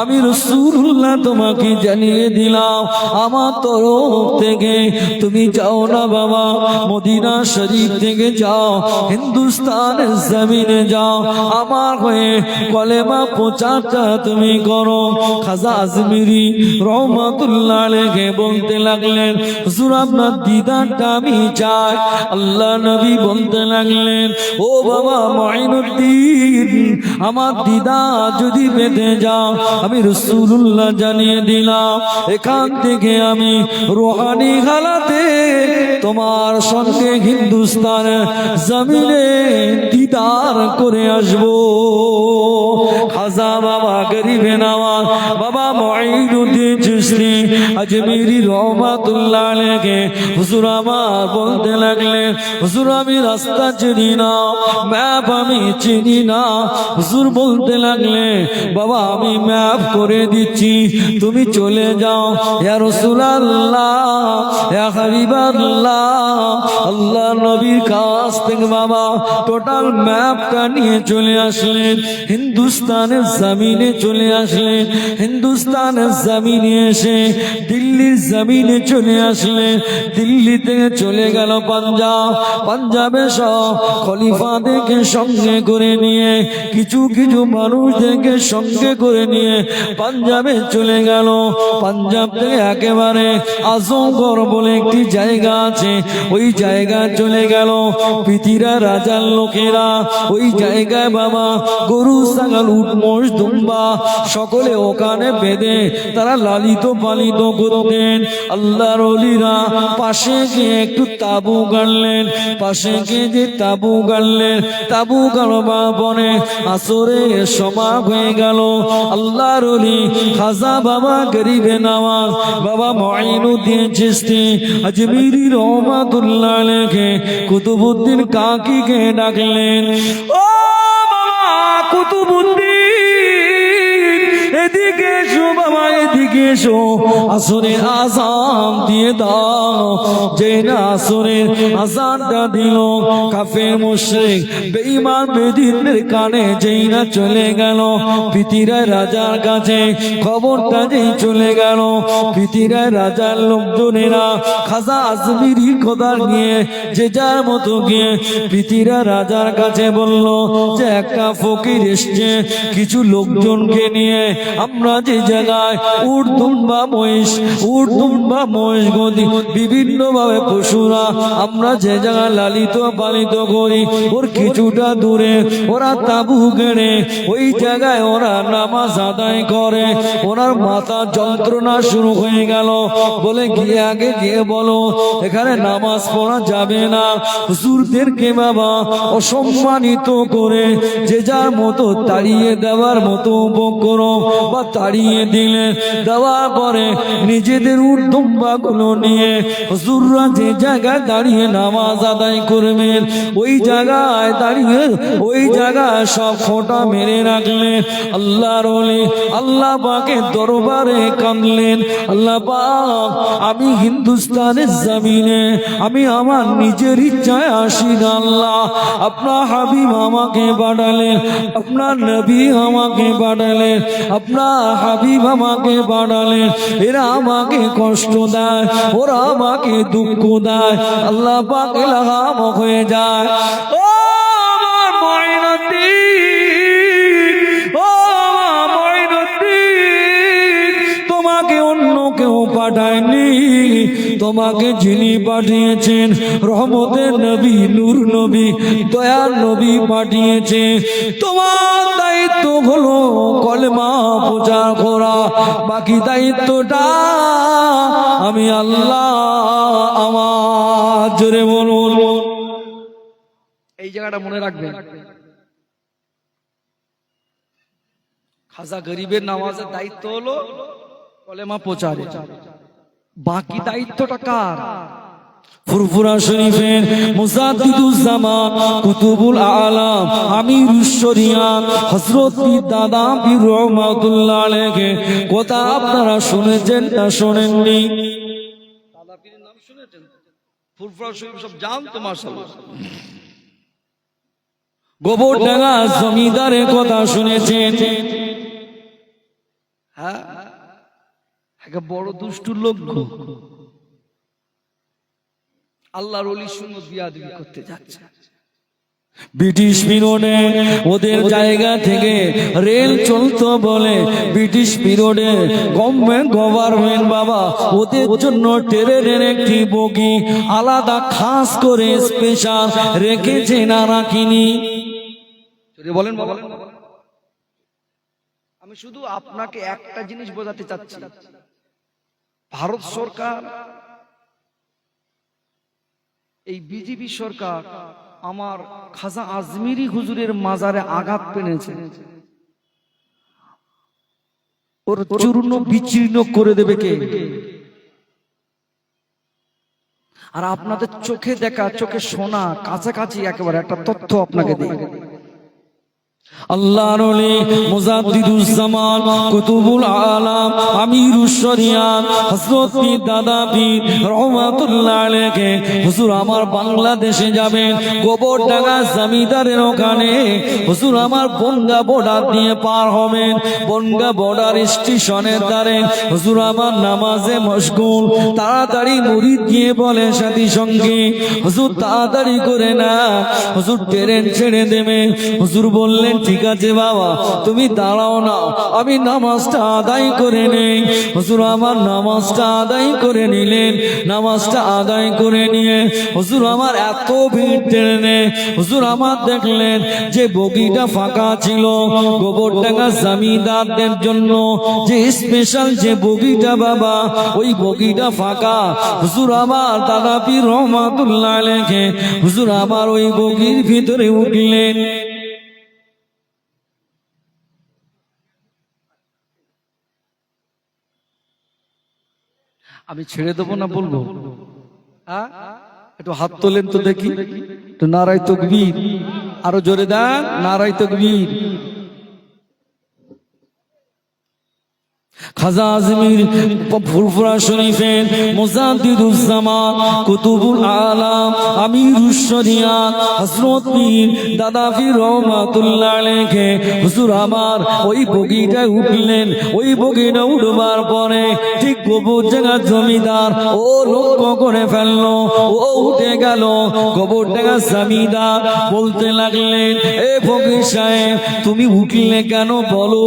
আমি রাসূলুল্লাহ তোমাকে জানিয়ে দিলাম আমার তরফ থেকে তুমি যাও না বাবা মদিনা শরীফ থেকে যাও হিন্দুস্তানের জমিনে যাও আমার হয়ে কলেমা প্রচারটা তুমি করো খাজা আজমিরি রহমাতুল্লাহ আলাইহি বলতে লাগলেন হুজুর আপনার দিদারটা আমি চাই আল্লাহ নবী বলতে লাগলেন ও বাবা মুঈনুদ্দিন আমার দিদা যদি পেতে যাও আমি রাসূলুল্লাহ জানিয়ে দিলাম এখান থেকে আমি রুহানি হালাতে তোমার সঙ্গে হিন্দুস্তানের জমিনে দিদার করে আসবো খাজা বাবা গরিবে নওয়াজ বাবা মুঈনুদ্দিন চিশতি আজমিরি রহমাতুল্লাহ আলাইহি হুজুর আমার বলতে লাগলেন হুজুর আমি রাস্তা চিনি না ম্যাপ আমি চিনি না হুজুর বলতে লাগলে বাবা আমি ম্যাপ করে দিচ্ছি তুমি চলে যাও ইয়া রাসূলুল্লাহ ইয়া হাবিবাল্লাহ আল্লাহ নবীর কাছ থেকে বাবা টোটাল ম্যাপটা নিয়ে চলে আসলেন হিন্দুস্তানের জমিনে চলে আসলেন হিন্দুস্তানের জমিনে এসে দিল্লির জমিনে চলে আসলেন দিল্লি থেকে চলে গেল পাঞ্জাব পাঞ্জাবে সব খলিফাদেরকে সঙ্গে করে নিয়ে কিছু কিছু মানুষদেরকে সঙ্গে করে নিয়ে পাঞ্জাবে চলে গেল পাঞ্জাব থেকে একেবারে আজমগড় বলে একটি জায়গা আছে ওই জায়গায় চলে গেল পৃথিবীর রাজার লোকেরা ওই জায়গায় বাবা গরু ছাগল উট মোষ দুম্বা সকলে ওখানে বেঁধে তারা লালিত পালিত করতেন আল্লাহর ওলিরা পাশে গিয়ে একটু তাবু গাড়লেন পাশে গিয়ে যে তাবু গাড়লেন তাবু গাড়বা বনে আসরে সমা হয়ে গেল আল্লাহর ওলি খাজা বাবা গরিবে নওয়াজ বাবা মুঈনুদ্দিন চিশতি আজমিরি রহমাতুল্লাহ আলাইহি কুতুবউদ্দিন কাকিকে ডাকলেন ও বাবা কুতুবউদ্দিন এদিকে এসো বাবা এদিকে এসো আসরের আযান দিয়ে দাও যে না আসরের আযানটা দিল কাফের মুশরিক বেঈমান বেদিনের কানে যেই না চলে গেল পৃথিবীর রাজার কাছে খবরটা যেই চলে গেল পৃথিবীর রাজার লোকজনেরা খাজা আজমিরি খোদা নিয়ে যে যার মতো গিয়ে পৃথিবীর রাজার কাছে বলল যে একটা ফকির এসছে কিছু লোকজনকে নিয়ে আমরা যে জায়গায় উট দুম্বা মহিষ গদি বিভিন্ন ভাবে পশুরা আমরা যে জায়গায় লালিত পালিত করি ওর কিছুটা দূরে ওরা তাবু গেড়ে ওই জায়গায় ওরা নামাজ আদায় করে ওনার মাথা যন্ত্রণা শুরু হয়ে গেল বলে গিয়ে আগে গিয়ে বলো এখানে নামাজ পড়া যাবে না হুজুরদেরকে বাবা অসম্মানিত করে যে যার মতো তাড়িয়ে দেওয়ার মতো উপক্রম বা তাড়িয়ে দিলে দেওয়ার পরে নিজেদের উর্দম্বা গুলো নিয়ে হুজুররা যে জায়গায় দাঁড়িয়ে নামাজ আদায় করবেন ওই জায়গায় দাঁড়িয়ে ওই জায়গায় সব খোঁটা মেরে রাখলেন আল্লাহর ওলি আল্লাহ পাকের দরবারে কাঁদলেন আল্লাহ পাক আমি হিন্দুস্তানের জমিনে আমি আমার নিজের ইচ্ছায় আসি না আল্লাহ আপনার হাবিব আমাকে পাঠালেন আপনার নবী আমাকে পাঠালেন আপনার হাবিব আমাকে পাঠালেন এরা আমাকে কষ্ট দেয় ওরা আমাকে দুঃখ দেয় আল্লাহ পাক ইলহাম হয়ে যায় ও আমার মুঈনুদ্দিন ও কেউ পাঠায়নি, তোমাকে যিনি পাঠিয়েছেন রহমতের নবী, নূর নবী, দয়ার নবী পাঠিয়েছে। তোমার দায়িত্ব হলো কলেমা প্রচার করা, বাকি দায়িত্বটা আমি আল্লাহ আমার। জোরে বলুন। এই জায়গাটা মনে রাখবেন। খাজা গরিবের নামাজের দায়িত্ব হলো কলেমা প্রচারে, বাকি দায়িত্বটা কার? ফুরফুরা শরীফের মুজাদ্দিদুজ্জামান কুতুবুল আলাম আমিরুশ শরিয়াত হযরত পীর দাদা পীর রহমাতুল্লাহ আলাইহি কথা আপনারা শুনেছেন না শোনেননি? দাদা পীরের নাম শুনেছেন? ফুরফুরা শরীফ সব জানতো মাশাআল্লাহ। গোবরডাঙ্গা জমিদারের কথা শুনেছেন? হ্যাঁ, একটা বড় দুষ্টু লোক আল্লাহর ওলির সঙ্গে বিয়াদবি করতে যাচ্ছে। ব্রিটিশ পিরিয়ডে ওদের জায়গা থেকে রেল চলতো বলে ব্রিটিশ পিরিয়ডে গভর্নমেন্ট বাবা ওদের জন্য ট্রেনের একটি বগি আলাদা খাস করে স্পেশাল রেখেছে না রাখিনি? বলেন বাবা। আমি শুধু আপনাকে একটা জিনিস বোঝাতে চাচ্ছি, ভারত সরকার, এই বিজেপি সরকার আমার খাজা আজমিরি হুজুরের মাজারে আঘাত পেনেছে, ওর চূর্ণ বিচীর্ণ করে দেবে কে? আর আপনাদের চোখে দেখা, চোখে শোনা, কাছাকাছি একেবারে একটা তথ্য আপনাকে দিই। আল্লাহর ওলি মুজাদ্দিদুজ্জামান কুতুবুল আলাম আমিরুশ শরিয়াত হযরত পীর দাদা পীর রহমাতুল্লাহ আলাইহি হুজুর আমার বাংলাদেশে যাবেন, গোবরডাঙ্গা জমিদারের ওখানে হুজুর আমার বনগা বর্ডার দিয়ে পার হবেন। বনগা বর্ডার স্টেশনের ধারে হুজুর আমার নামাজে মশগুল। তাড়াতাড়ি মুরিদ গিয়ে বলে সাথী সঙ্গে, হুজুর তাড়াতাড়ি করে না, হুজুর ট্রেন ছেড়ে দেবে। হুজুর বললেন ঠিক আছে বাবা, তুমি দাঁড়াও না, আমি নামাজটা আদায় করে নেই। হুজুর আমার নামাজটা আদায় করে নিলেন। নামাজটা আদায় করে নিয়ে হুজুর আমার এত ভিড় ট্রেনে, হুজুর আমার দেখলেন যে বগিটা ফাঁকা ছিল। গোবরডাঙ্গা জমিদারদের জন্য যে স্পেশাল যে বগিটা বাবা, ওই বগিটা ফাঁকা। হুজুর আমার দাদা পীর রহমাতুল্লাহ আলাইহি হুজুর আমার ওই বগির ভিতরে উঠলেন। আমি ছেড়ে দেবো না বলবো? একটু হাত তোলেন তো দেখি, একটু নারায়ে তাকবীর, আরো জোরে দেন নারায়ে তাকবীর। খাজা আজমির ফুরফুরা শরীফের মুজাদ্দিদুজ্জামান কুতুবুল আলাম আমিরুশ শরিয়াত হযরত পীর দাদা পীর রহমাতুল্লাহ আলাইহি হুজুর আমার ওই বগিটায় উঠলেন। ওই বগিটা উঠবার পরে ঠিক গোবরডাঙ্গা জমিদার ও লক্ষ্য করে ফেললো, ও উঠে গেল। গোবরডাঙ্গা জমিদার বলতে লাগলেন, এ ফকির সাহেব তুমি উঠলে কেন বলো?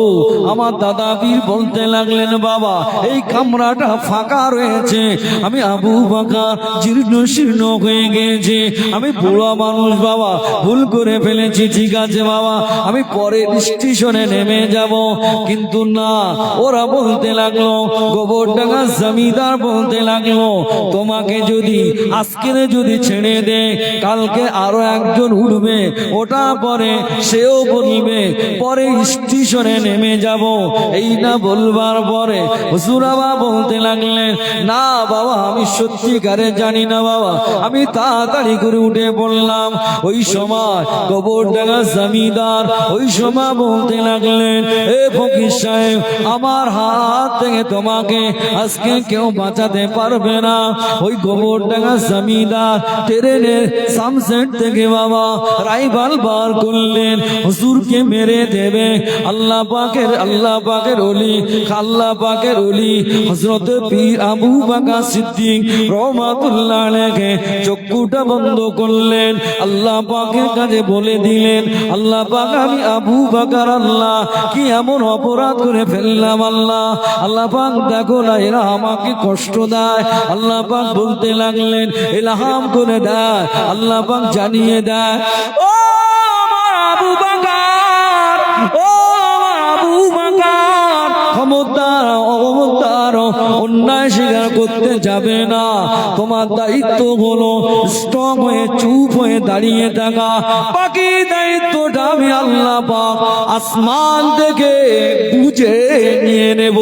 আমার দাদা পীর বলতে লাগলেন, বাবা এই কামরাটা ফাঁকা রয়েছে, আমি আবু বকর জীর্ণ শীর্ণ হয়ে গেছে, আমি বুড়া মানুষ বাবা, ভুল করে ফেলেছি, ঠিক আছে বাবা আমি পরে স্টেশনে নেমে যাব। কিন্তু না, ওরা বলতে লাগলো, গোবরডাঙ্গা জমিদার বলতে লাগলো, তোমাকে যদি আজকে যদি ছেড়ে দে, কালকে আরো একজন উঠবে, ওটা পরে সেও বলবে, পরে স্টেশনে নেমে যাব। এই না বলবার পরে হুজুর বাবা বলতে লাগলেন, না বাবা আমি সত্যিকারে জানি না বাবা। আমি তাড়াতাড়ি করে উঠে পড়লাম। ওই সময় গোবরডাঙ্গা জমিদার ওই সময় বলতে লাগলেন, এ ফকির সাহেব আমার হাত থেকে তোমাকে আজকে কেউ বাঁচাতে পারবে না। ওই গোবরডাঙ্গা জমিদার ট্রেনের সামসেট থেকে বাবা রাইফেল বার করলেন, হুজুরকে মেরে দেবে। আল্লাহ পাকের ওলি আল্লাহ পাকের ওলি হযরত পীর আবু বকর সিদ্দিক রাহমাতুল্লাহ আলাইহি চক্ষুটা বন্ধ করলেন, আল্লাহ পাকের কাছে বলে দিলেন, আল্লাহ পাক আমি আবু বকর আল্লাহ কি এমন অপরাধ করে ফেললাম আল্লাহ, আল্লাহ পাক দেখো না এরা আমাকে কষ্ট দেয়। আল্লাহ পাক বলতে লাগলেন ইলহাম করে দেয়, আল্লাহ পাক জানিয়ে দেয়, ও আমার আবু বকর, ও আমার আবু বকর, ক্ষমতার অবতার অন্যায় স্বীকার করতে যাবে না, তোমার দায়িত্ব হলো স্ট্রং হয়ে চুপ হয়ে দাঁড়িয়ে থাকা, বাকি দায়িত্বটা আমি আল্লাহ পাক আসমান থেকে বুঝে নিয়ে নেব।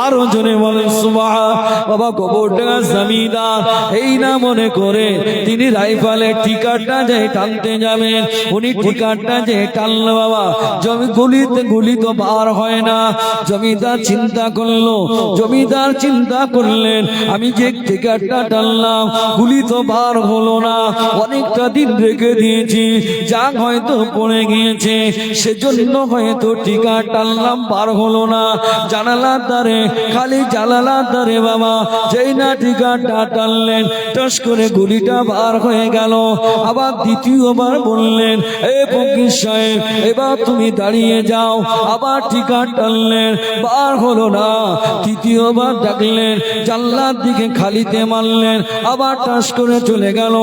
আরো জনে বলেন সুবহান। বাবা গোবরডাঙ্গা জমিদার এই না মনে করে তিনি রাইফেলের টিকারটা যে টানতে যাবেন, উনি টিকারটা যে টানলো বাবা জমি গুলি তো বার হয় না। জমিদার চিন্তা করলো, জমিদার চিন্তা করলেন আমি যে টিকারটা টানলাম গুলি তো বার হলো না, অনেকটা দিন রেখে দিয়েছি, যাক হয়তো পড়ে গিয়েছে সেজন্য হয়তো টিকা টানলাম বার হলো না। জানালার ধারে খালি জানালার ধারে বাবা যেই না টিকাটা টানলেন টস করে গুলিটা বার হয়ে গেল। আবার দ্বিতীয়বার বললেন এ ফকির সাহেব এবার তুমি দাঁড়িয়ে যাও, আবার টিকা টানলেন বার হলো না। তৃতীয়বার ডাকলেন, জানলার দিকে খালিতে মারলেন, আবার টাস করে চলে গেল।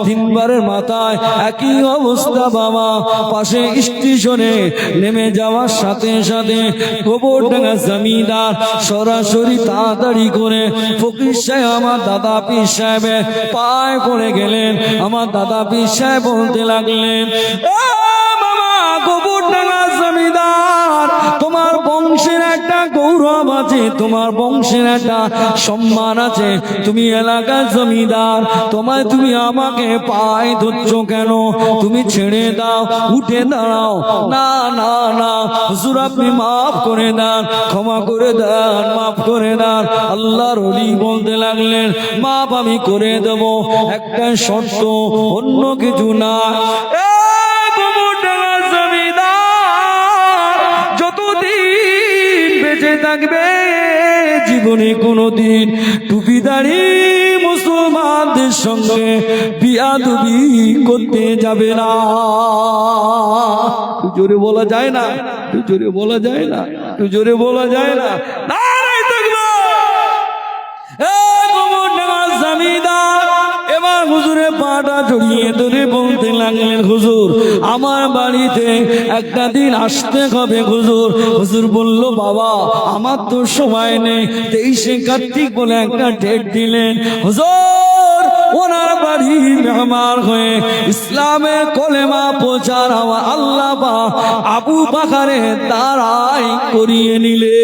তিনবারের মাথায় একই অবস্থা বাবা। পাশে স্টেশনে নেমে যাওয়ার সাথে সাথে গোবরডাঙ্গা জমিদার সরাসরি তাড়াতাড়ি করে ফকির সাহেব আমার দাদা পীর সাহেবের পায়ে পড়ে গেলেন। আমার দাদা পীর সাহেব বলতে লাগলেন, গোবরডাঙ্গা জমিদার তোমার বংশের একটা গৌরব আছে, তোমার বংশের একটা সম্মান আছে, তুমি এলাকার জমিদার, তুমি আমাকে পায়ে ধরছ কেন? তুমি ছেড়ে দাও, উঠে দাঁড়াও। না না না হুজুর আপনি মাফ করে দেন, ক্ষমা করে দেন, মাফ করে দেন। আল্লাহর ওলি বলতে লাগলেন মাফ আমি করে দেব, একটা শর্ত, অন্য কিছু না। যতদিন বেঁচে থাকবে জীবনে কোনোদিন টুপিদারি মুসলমানদের সঙ্গে বিয়াদবি করতে যাবে না। একটু জোরে বলা যায় না, একটু জোরে বলা যায় না, একটু জোরে বলা যায় না। এবার হুজুরে পাটা জড়িয়ে ধরে বলতে লাগলেন হুজুর আমার বাড়িতে একটা দিন আসতে হবে হুজুর। হুজুর বলল বাবা আমার তো সময় নেই, 23শে কার্তিক বলে একটা ডেট দিলেন। হুজুর ওনার বাড়ি মেহমান হয়ে ইসলামের কলেমা প্রচার হওয়া আল্লাহ পাক আবু বকরের দ্বারাই করিয়ে নিলে।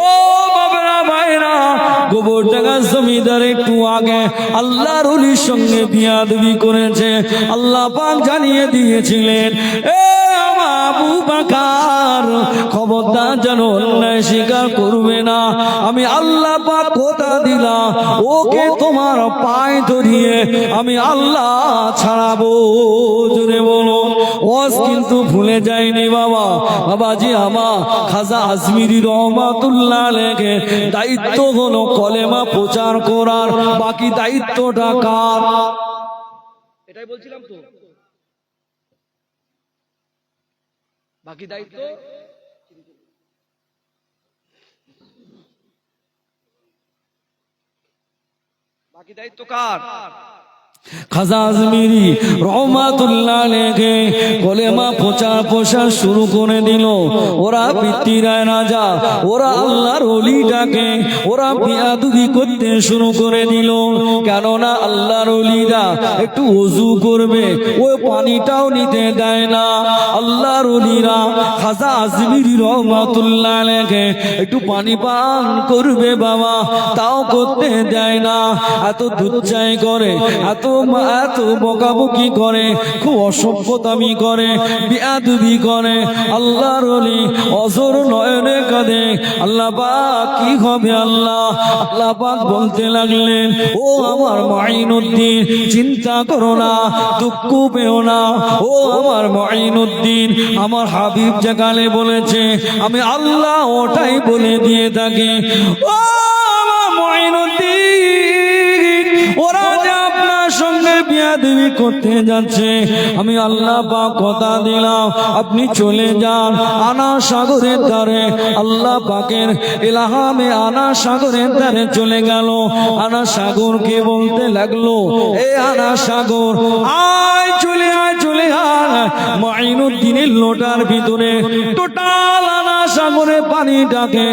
ও বাবারা ভাইরা, গোবরডাঙ্গা জমিদার একটু আগে আল্লাহর ওলির সঙ্গে বিয়াদবি করেছে, আল্লাহ পাক জানিয়ে দিয়েছিলেন এ আবু বকর খবরদার যেন অন্যায় স্বীকার করবে না। আমি আল্লাহ পাক কথা দিলাম ওকে তোমার পায়ে ধরিয়ে আমি আল্লাহ ছাড়াবো। জোরে বলো। ওয়াজ কিন্তু ভুলে যায়নি বাবা। বাবাজি আমার খাজা আজমিরি রহমাতুল্লাহ আলাইহি দায়িত্ব হলো কলেমা প্রচার করার, বাকি দায়িত্বটা কার? এটাই বলছিলাম তো, বাকি দায়িত্ব কার? খাজা আজমিরি রহমাতুল্লাহ আলাইহি কলেমা প্রচার শুরু করে দিল। ওরা পিতৃরায় রাজা, ওরা আল্লাহর ওলিটাকে ওরা বিয়াদবি করতে শুরু করে দিল। কেননা আল্লাহর ওলিরা একটু ওযু করবে ওই পানিটাও নিতে দেয় না। আল্লাহর ওলিরা খাজা আজমিরি রহমাতুল্লাহ আলাইহি একটু পানি পান করবে বাবা, তাও করতে দেয় না। এত দুচ্চাই করে, এত মা এত বকাবকি করে, খুব অসভ্যতামি করে, বিয়াদবি করে। আল্লাহর ওলি অজর নয়নে কাঁদে, আল্লাহ পাক কি হবে আল্লাহ? আল্লাহ পাক বলতে লাগলেন, ও আমার মাইনুদ্দিন, চিন্তা করো না, দুঃখ পেও না। ও আমার মাইনুদ্দিন, আমার হাবিব যেখানে বলেছে আমি আল্লাহ ওটাই বলে দিয়ে থাকি। ও আমার মাইনুদ্দিন, ওরা যে আপনার সঙ্গে বিয়াদবি করতে যাচ্ছে, আমি আল্লাহ পাক কথা দিলাম আপনি চলে যান আনা সাগরের ধারে। আল্লাহ পাকের ইলহামে আনা সাগরের ধারে চলে গেল। আনা সাগরকে বলতে লাগলো, এ আনা সাগর, আয় চলে আয়, চলে আয়। মাইনুদ্দিনের লোটার ভিতরে টোটাল আনা সাগরে পানিটাকে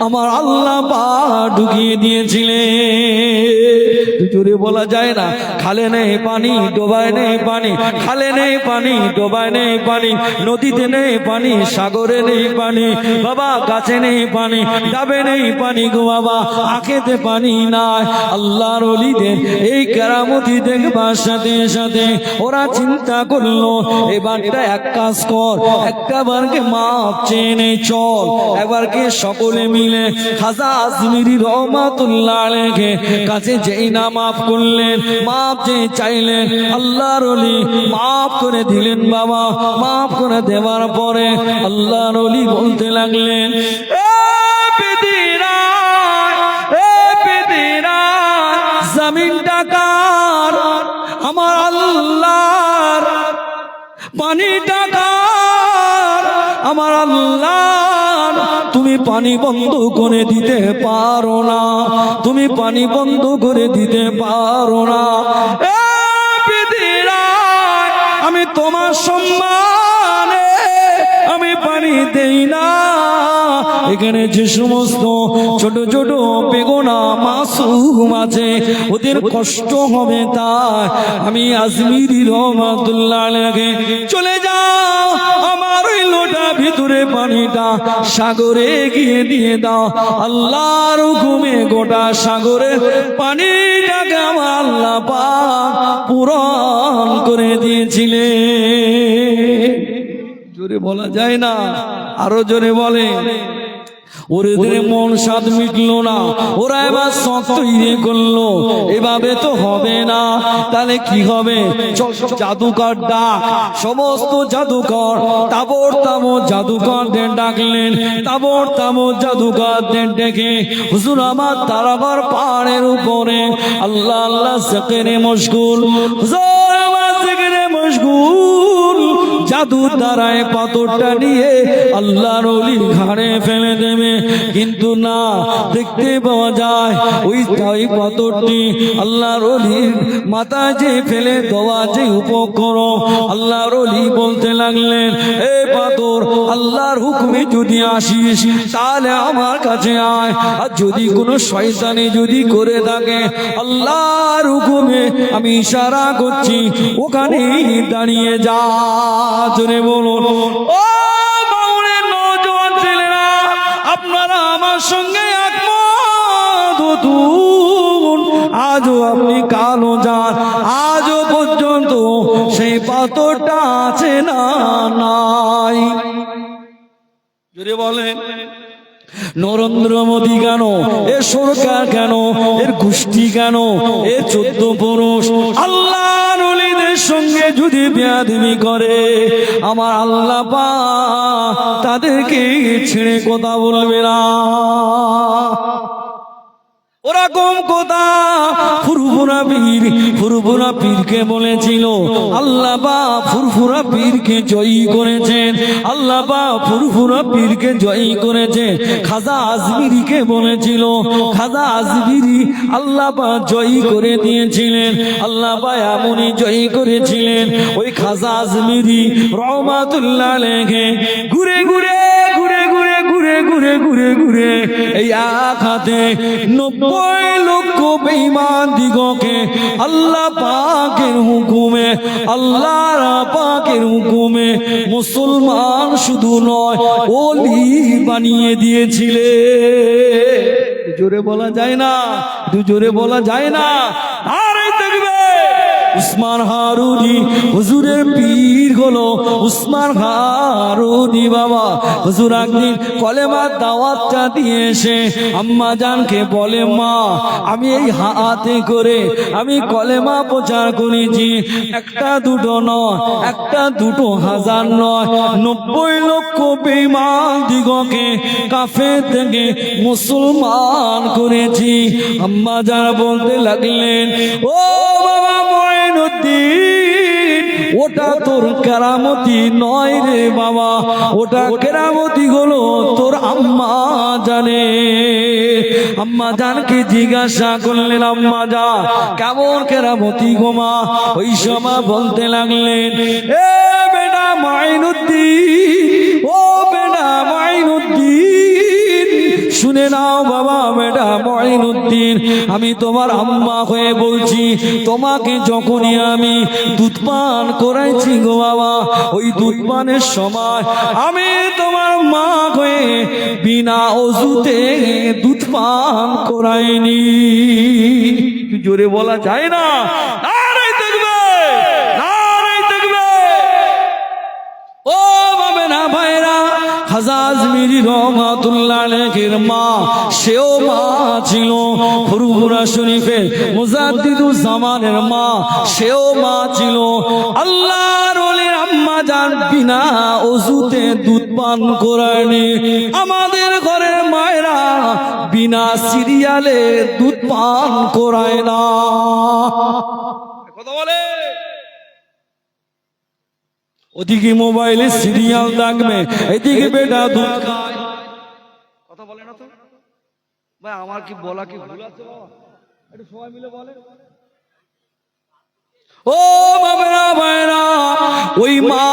আমার আল্লাহ পাক ঢুকিয়ে দিয়েছিলেন। জোরে বলা যায় না, খালে নেই পানি, ডোবায় নেই পানি, খালে নেই পানি, ডোবায় নেই পানি, নদীতে নেই পানি, সাগরে নেই পানি, বাবা গাছে নেই পানি, ডাবে নেই পানি গো বাবা, আখেতে পানি নাই। আল্লাহর ওলিদের এই কেরামতি দেখবার সাথে সাথে ওরা চিন্তা করলো, এবারটা এক কাজ কর, একটা বারকে মাপ চেয়ে নে, চল একবারকে সকলে মিলে খাজা আজমিরি রহমাতুল্লাহ আলাইহি কাছে যেই না মাফ করলেন, মাফ যে চাইলেন, আল্লাহর ওলি মাফ করে দিলেন। বাবা মাফ করে দেওয়ার পরে আল্লাহর ওলি বলতে লাগলেন, এ বেদিনা, এ বেদিনা, জমিনটা কার? আমার আল্লাহর। পানিটা কার? আমার আল্লাহর। তুমি পানি বন্ধ করে দিতে পারো না, তুমি পানি বন্ধ করে দিতে পারো না। এ পৃথিবীরা, আমি তোমার সম্মানে আমি পানি দেই না। এখানে যে সমস্ত ছোট ছোট বেগুনা মাসুম আছে, ওদের কষ্ট হবে, তাই আমি আজমিরি রহমাতুল্লাহ আলাইহি চলে যাও, আমার ওই লোটা ভিতরে পানিটা সাগরে গিয়ে দিয়ে দাও। আল্লাহর হুকুমে গোটা সাগরে পানিটাকে আমার আল্লাহ পাক পূরণ করে দিয়েছিলেন। জোরে বলা যায় না, আরো জোরে বলে। ওদের মন স্বাদ মিটলো না, ওরা এবার শখ তৈরি করলো, এভাবে তো হবে না, তাহলে কি হবে? জাদুকর ডাক, সমস্ত জাদুকর তাবর তাবর জাদুকরদের ডাকলেন। তাবর তাবর জাদুকরদের ডেকে, হুজুর আমার তারাগর পাহাড়ের উপরে আল্লাহ আল্লাহ জিকিরে মশগুল, হুজুর আমার জিকিরে মশগুল, জাদুর দ্বারায় পাথরটা নিয়ে আল্লাহর ওলির ঘাড়ে ফেলে দেবে। কিন্তু না, দেখতে পাওয়া যায় ওই পাথরটি আল্লাহর ওলির মাথায় যে ফেলে দেওয়া যে উপকরণ। আল্লাহর ওলি বলতে লাগলেন, এ পাথর, আল্লাহর হুকুমে যদি আসিস তাহলে আমার কাছে আয়, আর যদি কোনো শয়তানি যদি করে থাকে, আল্লাহর হুকুমে আমি ইশারা করছি, ওখানেই দাঁড়িয়ে যা। জোরে বলুন, ও মাওলানা নওজোয়ান ছেলেরা, আপনারা আমার সঙ্গে একমত হতুন। আজও আপনি কালো যান, আজও পর্যন্ত সেই পাথরটা আছে না নাই? জোরে বলেন। নরেন্দ্র মোদী কেন, এর সরকার কেন, এর গোষ্ঠী কেন, এর 14 পুরুষ আল্লাহর ওলিদের সঙ্গে যদি বেয়াদবি করে, আমার আল্লাহ পাক তাদেরকে ছেড়ে কথা বলবে না। ওরকম কথা ফুরফুরা পীরকে বলেছিল। আল্লাহ পাক ফুরফুরা পীরকে জয়ী করেছেন, আল্লাহ পাক ফুরফুরা পীরকে জয়ী করেছেন। খাজা আজমিরিকে বলেছিল, খাজা আজমিরি আল্লাহ পাক জয়ী করে দিয়েছিলেন। আল্লাহ পাক এমনই জয়ী করেছিলেন, ওই খাজা আজমিরি রহমাতুল্লাহ আলাইহি ঘুরে ঘুরে ঘুরে ঘুরে ঘুরে ঘুরে ঘুরে ঘুরে এই এক হাতে 90 লক্ষ বেঈমান দিগকে আল্লাহ পাকের হুকুমে, আল্লাহ পাকের হুকুমে মুসলমান শুধু নয় ওলি বানিয়ে দিয়েছিলেন। জোরে বলা যায় না, জোরে বলা যায় না। আরে দেখবে উসমান হারুনি হুজুরের পীর হলো উসমান হারুনি বাবা। হুজুর একদিন কলেমার দাওয়াতটা দিয়ে এসে আম্মা জানকে বলে, মা আমি এই হাতে করে আমি কলেমা প্রচার করেছি, একটা দুটো নয়, একটা দুটো হাজার নয়, 90 লক্ষ বেঈমান দিগকে কাফের থেকে মুসলমান করেছি। আম্মা জান বলতে লাগলেন, ও বাবা মঈনুদ্দিন, ওটা তোর কেরামতি নয় রে বাবা, ওটা কেরামতি হলো তোর আম্মা জানে। আম্মা জানকে জিজ্ঞাসা করলেন, আম্মা জান কেমন কেরামতি গো মা? ওই সময় বলতে লাগলেন, এ বেটা মঈনুদ্দিন, ও বেটা মঈনুদ্দিন, শুনে নাও বাবা বেটা মঈনুদ্দিন, আমি তোমার আম্মা হয়ে বলছি, তোমাকে যখনই আমি দুধ পান করাইছি গো বাবা, ওই দুধ পানের সময় আমি তোমার মা হয়ে বিনা ওযুতে দুধ পান করাইনি। জোরে বলা যায় না? নারে তাকবীর, নারে তাকবীর। ও বাবা না ভাইরা, খাজা আজমিরি রহমাতুল্লাহ আলাইহির মা, সেও মা ছিল। ফুরফুরা শরীফের মুজাদ্দিদুজ জামানের মা, সেও মা ছিল। আল্লাহর ওলির আম্মা জান বিনা ওযুতে দুধ পান করায়নি। আমাদের ঘরের মায়েরা বিনা সিরিয়ালে দুধ পান করায় না। কথা বলে, ওদিকে মোবাইলে সিরিয়াল দেখবে, এদিকে বেটা দুধ খায়। কথা বলে না তো ভাই? আমার কি বলা কি ভুল আছে বাবা? একটু সবাই মিলে বলে। ও বাবারা ভাইরা, ওই মা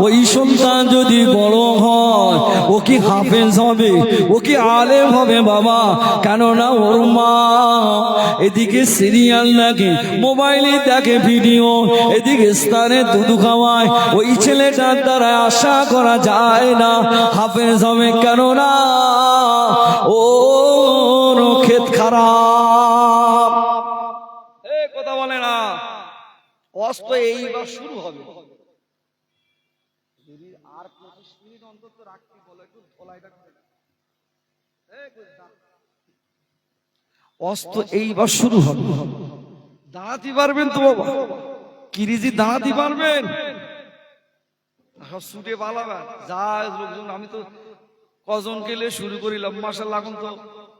ওই সন্তান যদি বড় হয়, ও কি হাফেজ হবে, ও কি আলেম হবে বাবা? কেননা ওর মা এদিকে সিরিয়াল দেখে, মোবাইলে দেখে ভিডিও, এদিকে স্থানে দুধ খাওয়ায়। ওই ছেলেটার দ্বারা আশা করা যায় না হাফেজ হবে, কেননা ওর ক্ষেত খারাপ। কথা বলে না? অস্ত এইবার শুরু হবে। যদি আর 25 মিনিট অন্তত রাখতে বলো, একটু ধোলাইটা করে অস্ত এইবার শুরু হবে। দাঁড়াতে পারবেন তো বাবা? কিরিজি দাঁড়াতে পারবেন? সব ছুটে পালাবেন যা লোকজন। আমি তো কজন গেলে শুরু করিলাম, মাশাআল্লাহ এখন তো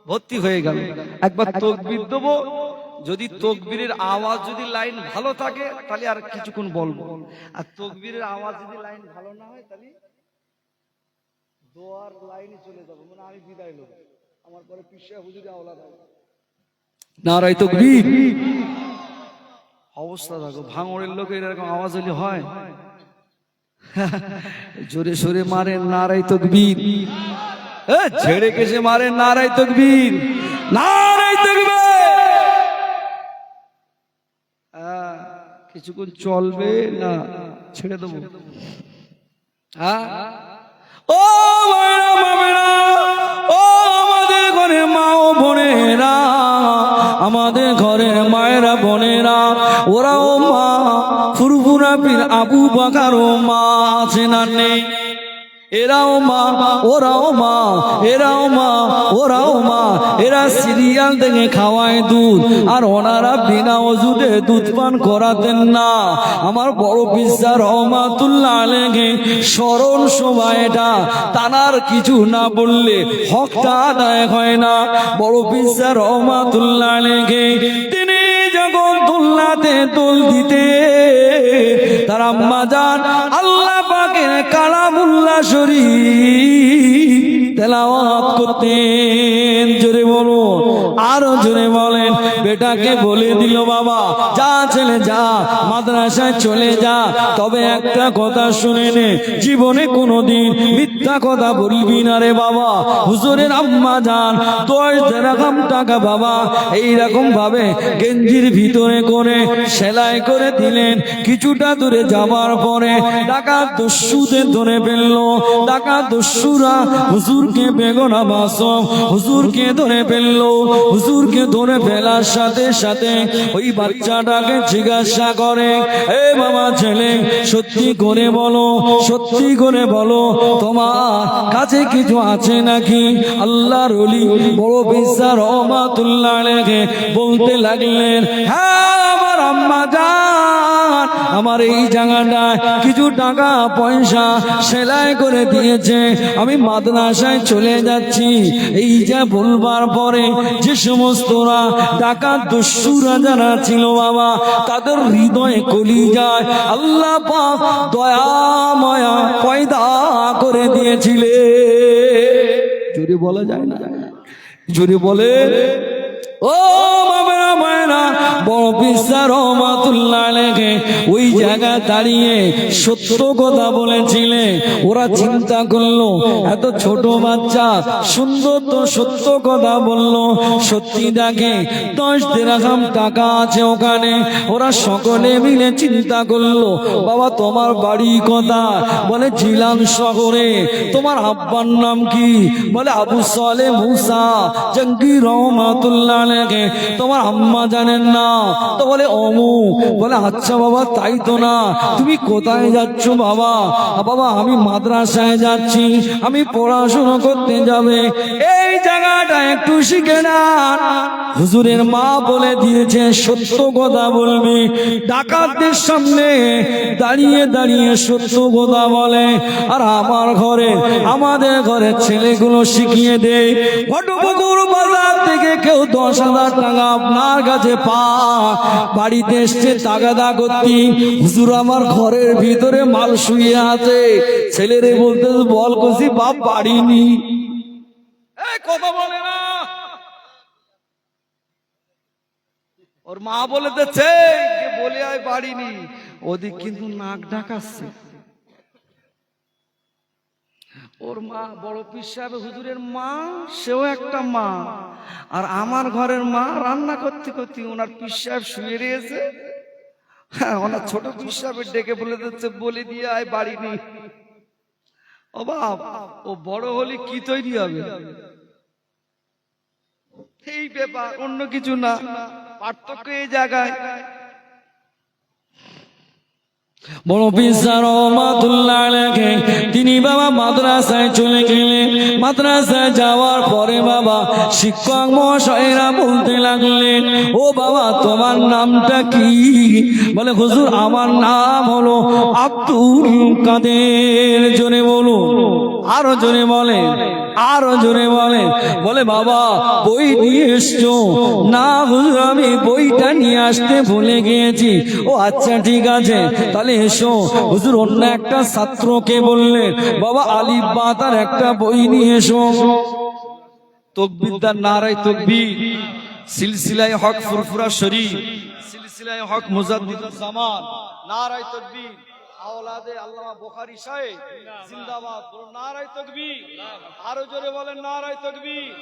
ভর্তি হয়ে গেল। একবার তাকবীর দেবো, যদি তাকবীরের আওয়াজ যদি লাইন ভালো থাকে তাহলে আর কিছুক্ষণ বলবো, আর তাকবীরের আওয়াজ যদি লাইন ভালো না হয় তাহলে দোয়ার লাইনে চলে যাবো, মানে আমি বিদায় নেব। আমার পরে পিসা হুজুরে আওলাদ হবে। নারায়ে তাকবীর। অবস্থা দেখো, ভাঙড়ের লোকের এরকম আওয়াজ হলে হয়? জোরে সোরে মারে নারায়ে তাকবীর, ছেড়ে কেসে মারে নারায়ে তাকবীর, নারায়ে তাকবীর। কিছুক্ষণ চলবে না, ছেড়ে দেবো। ও বাবারা, ও আমাদের ঘরের মা ও বোনেরা, আমাদের ঘরের মায়েরা বোনেরা, ওরাও মা। ফুরফুরা পীর আবু বকর ও মা আছে না নেই? এরাও মা, ওরাও মা, এরাও মা, ওরাও মা। এরা সিরিয়াল দেখে খাওয়ায় দুধ, আর ওনারা বিনা ওযুতে দুধ পান করাতেন না। আমার বড় পিসা রহমাতুল্লাহ আলাইহি স্মরণ সভা এটা, তানার কিছু না বললে হকটা আদায় হয় না। বড় পিসা রহমাতুল্লাহ আলাইহি তিনি যখন দুল্লাতে দোল দিতে, তার আম্মা জান আল্লাহ পাকের কালামুল্লাহ শরীফ তেলাওয়াত করতেন। জোরে বলুন, আরো জোরে বলেন। বেটাকে বলে দিল, বাবা যা ছেলে যা, মাদ্রাসায় চলে যা, তবে একটা কথা শুনে নে, জীবনে কোনোদিন মিথ্যা কথা বলবি না রে বাবা। হুজুরের আম্মা জান 10 দিরহাম টাকা বাবা এইরকম ভাবে গেঞ্জির ভিতরে করে সেলাই করে দিলেন। কিছুটা দূরে যাবার পরে ডাকাত দস্যুদের ধরে ফেললো। ডাকাত দস্যুরা হুজুরকে বেগনা বাসম হুজুরকে ধরে ফেললো। হুজুরকে ধরে ফেলার সাথে সাথে ওই বাচ্চাটাকে জিজ্ঞাসা করে, এ বাবা ছেলে, সত্যি করে বলো, সত্যি করে বলো, তোমার কাছে কিছু আছে নাকি? আল্লাহর ওলি বড় পীর রহমাতুল্লাহ আলাইহি বলতে লাগলেন, হ্যাঁ আমার আম্মা জান, আমার এই জায়গাটায় কিছু টাকা পয়সা সেলাই করে দিয়েছে, আমি মাদ্রাসায় চলে যাচ্ছি। এই যা বলবার পরে যে সমস্তরা ডাকাত দস্যুরা যারা ছিল বাবা, তাদের হৃদয়ে কলিজায় আল্লাহ পাক দয়া মায়া পয়দা করে দিয়েছিলে। জোরে বলা যায় না, জোরে বলে। ও বাবা মায়েরা, বড় পীর রহমাতুল্লাহ আলাইহি ওই জায়গায় দাঁড়িয়ে সত্য কথা বলেছিলেন। ওরা চিন্তা করলো, এত ছোট বাচ্চা সুন্দর তো সত্য কথা বললো, সত্যি দেখে 10 দিরহাম টাকা আছে ওখানে। ওরা সকলে মিলে চিন্তা করলো, বাবা তোমার বাড়ি কোথায়? বলে জিলান শহরে। তোমার আব্বার নাম কি? বলে আবু সালেহ মুসা জঙ্গি রহমাতুল্লাহ আলাইহি। তোমার আম্মা জানেন না? তো বলে অমুক। বলে আচ্ছা বাবা তাই তো না, তুমি কোথায় যাচ্ছ বাবা? বাবা আমি মাদ্রাসায় যাচ্ছি, আমি পড়াশোনা করতে যাবে, এই জায়গাটা একটু শিখে না। হুজুরের মা বলে দিয়েছে সত্য কথা বলবি। ডাকাতদের সামনে দাঁড়িয়ে দাঁড়িয়ে সত্য কথা বলে, আর আমার ঘরে আমাদের ঘরের ছেলেগুলো শিখিয়ে দেয়। ফটপুকুর বাজার থেকে কেউ 10,000 টাকা আপনার কাছে পা, বাড়িতে এসছে তাগাদা করতি, হুজুর আমার ঘরের ভিতরে মাল শুয়ে আছে, ছেলেরে বলতে বল কষি বাপ বাড়িনি, কথা বলে না। ওর মা বলে দিচ্ছে বলে আয় বাড়িনি, ওদিক কিন্তু নাক ডাকাচ্ছে। ওর মা বড় পীর সাহেব হুজুরের মা, সেও একটা মা, আর আমার ঘরের মা রান্না করতে করতে ওনার পীর সাহেব শুয়ে রয়েছে। হ্যাঁ, ওনার ছোট পীর সাহেবের ডেকে বলে দিচ্ছে বলে দিয়ে আয় বাড়িনি। ও বাপ, ও বড় হলে কি তৈরি হবে? এই ব্যাপার, অন্য কিছু না, পার্থক্য এই জায়গায়। বড় পীর রহমাতুল্লাহ আলাইহি তিনি বাবা মাদ্রাসায় চলে গেলেন। মাদ্রাসায় যাওয়ার পরে বাবা শিক্ষক মহাশয়রা বলতে লাগলেন, ও বাবা তোমার নামটা কি? বলে হুজুর আমার নাম হলো আব্দুল কাদের। জোরে বলুন, আরো জোরে বলে, আরো জোরে বলে। বলে বাবা বই নিয়ে এসছো? না হুজুর আমি বইটা নিয়ে আসতে ভুলে গিয়েছি। ও আচ্ছা ঠিক আছে, তাহলে এসো। হুজুর অন্য একটা ছাত্রকে বললেন, বাবা আলিফ বা তার একটা বই নিয়ে এসো। তাকবীরদার নারায়ে তাকবীর, সিলসিলায়ে হক ফুরফুরা শরীফ, সিলসিলায়ে হক মুজাদ্দিদুজ জামান, নারায়ে তাকবীর। আওলাদে আল্লামা বুখারী সাহেব জিন্দাবাদ, বলুন নারায়ে তাকবীর। আরো জোরে বলেন নারায়ে তাকবীর।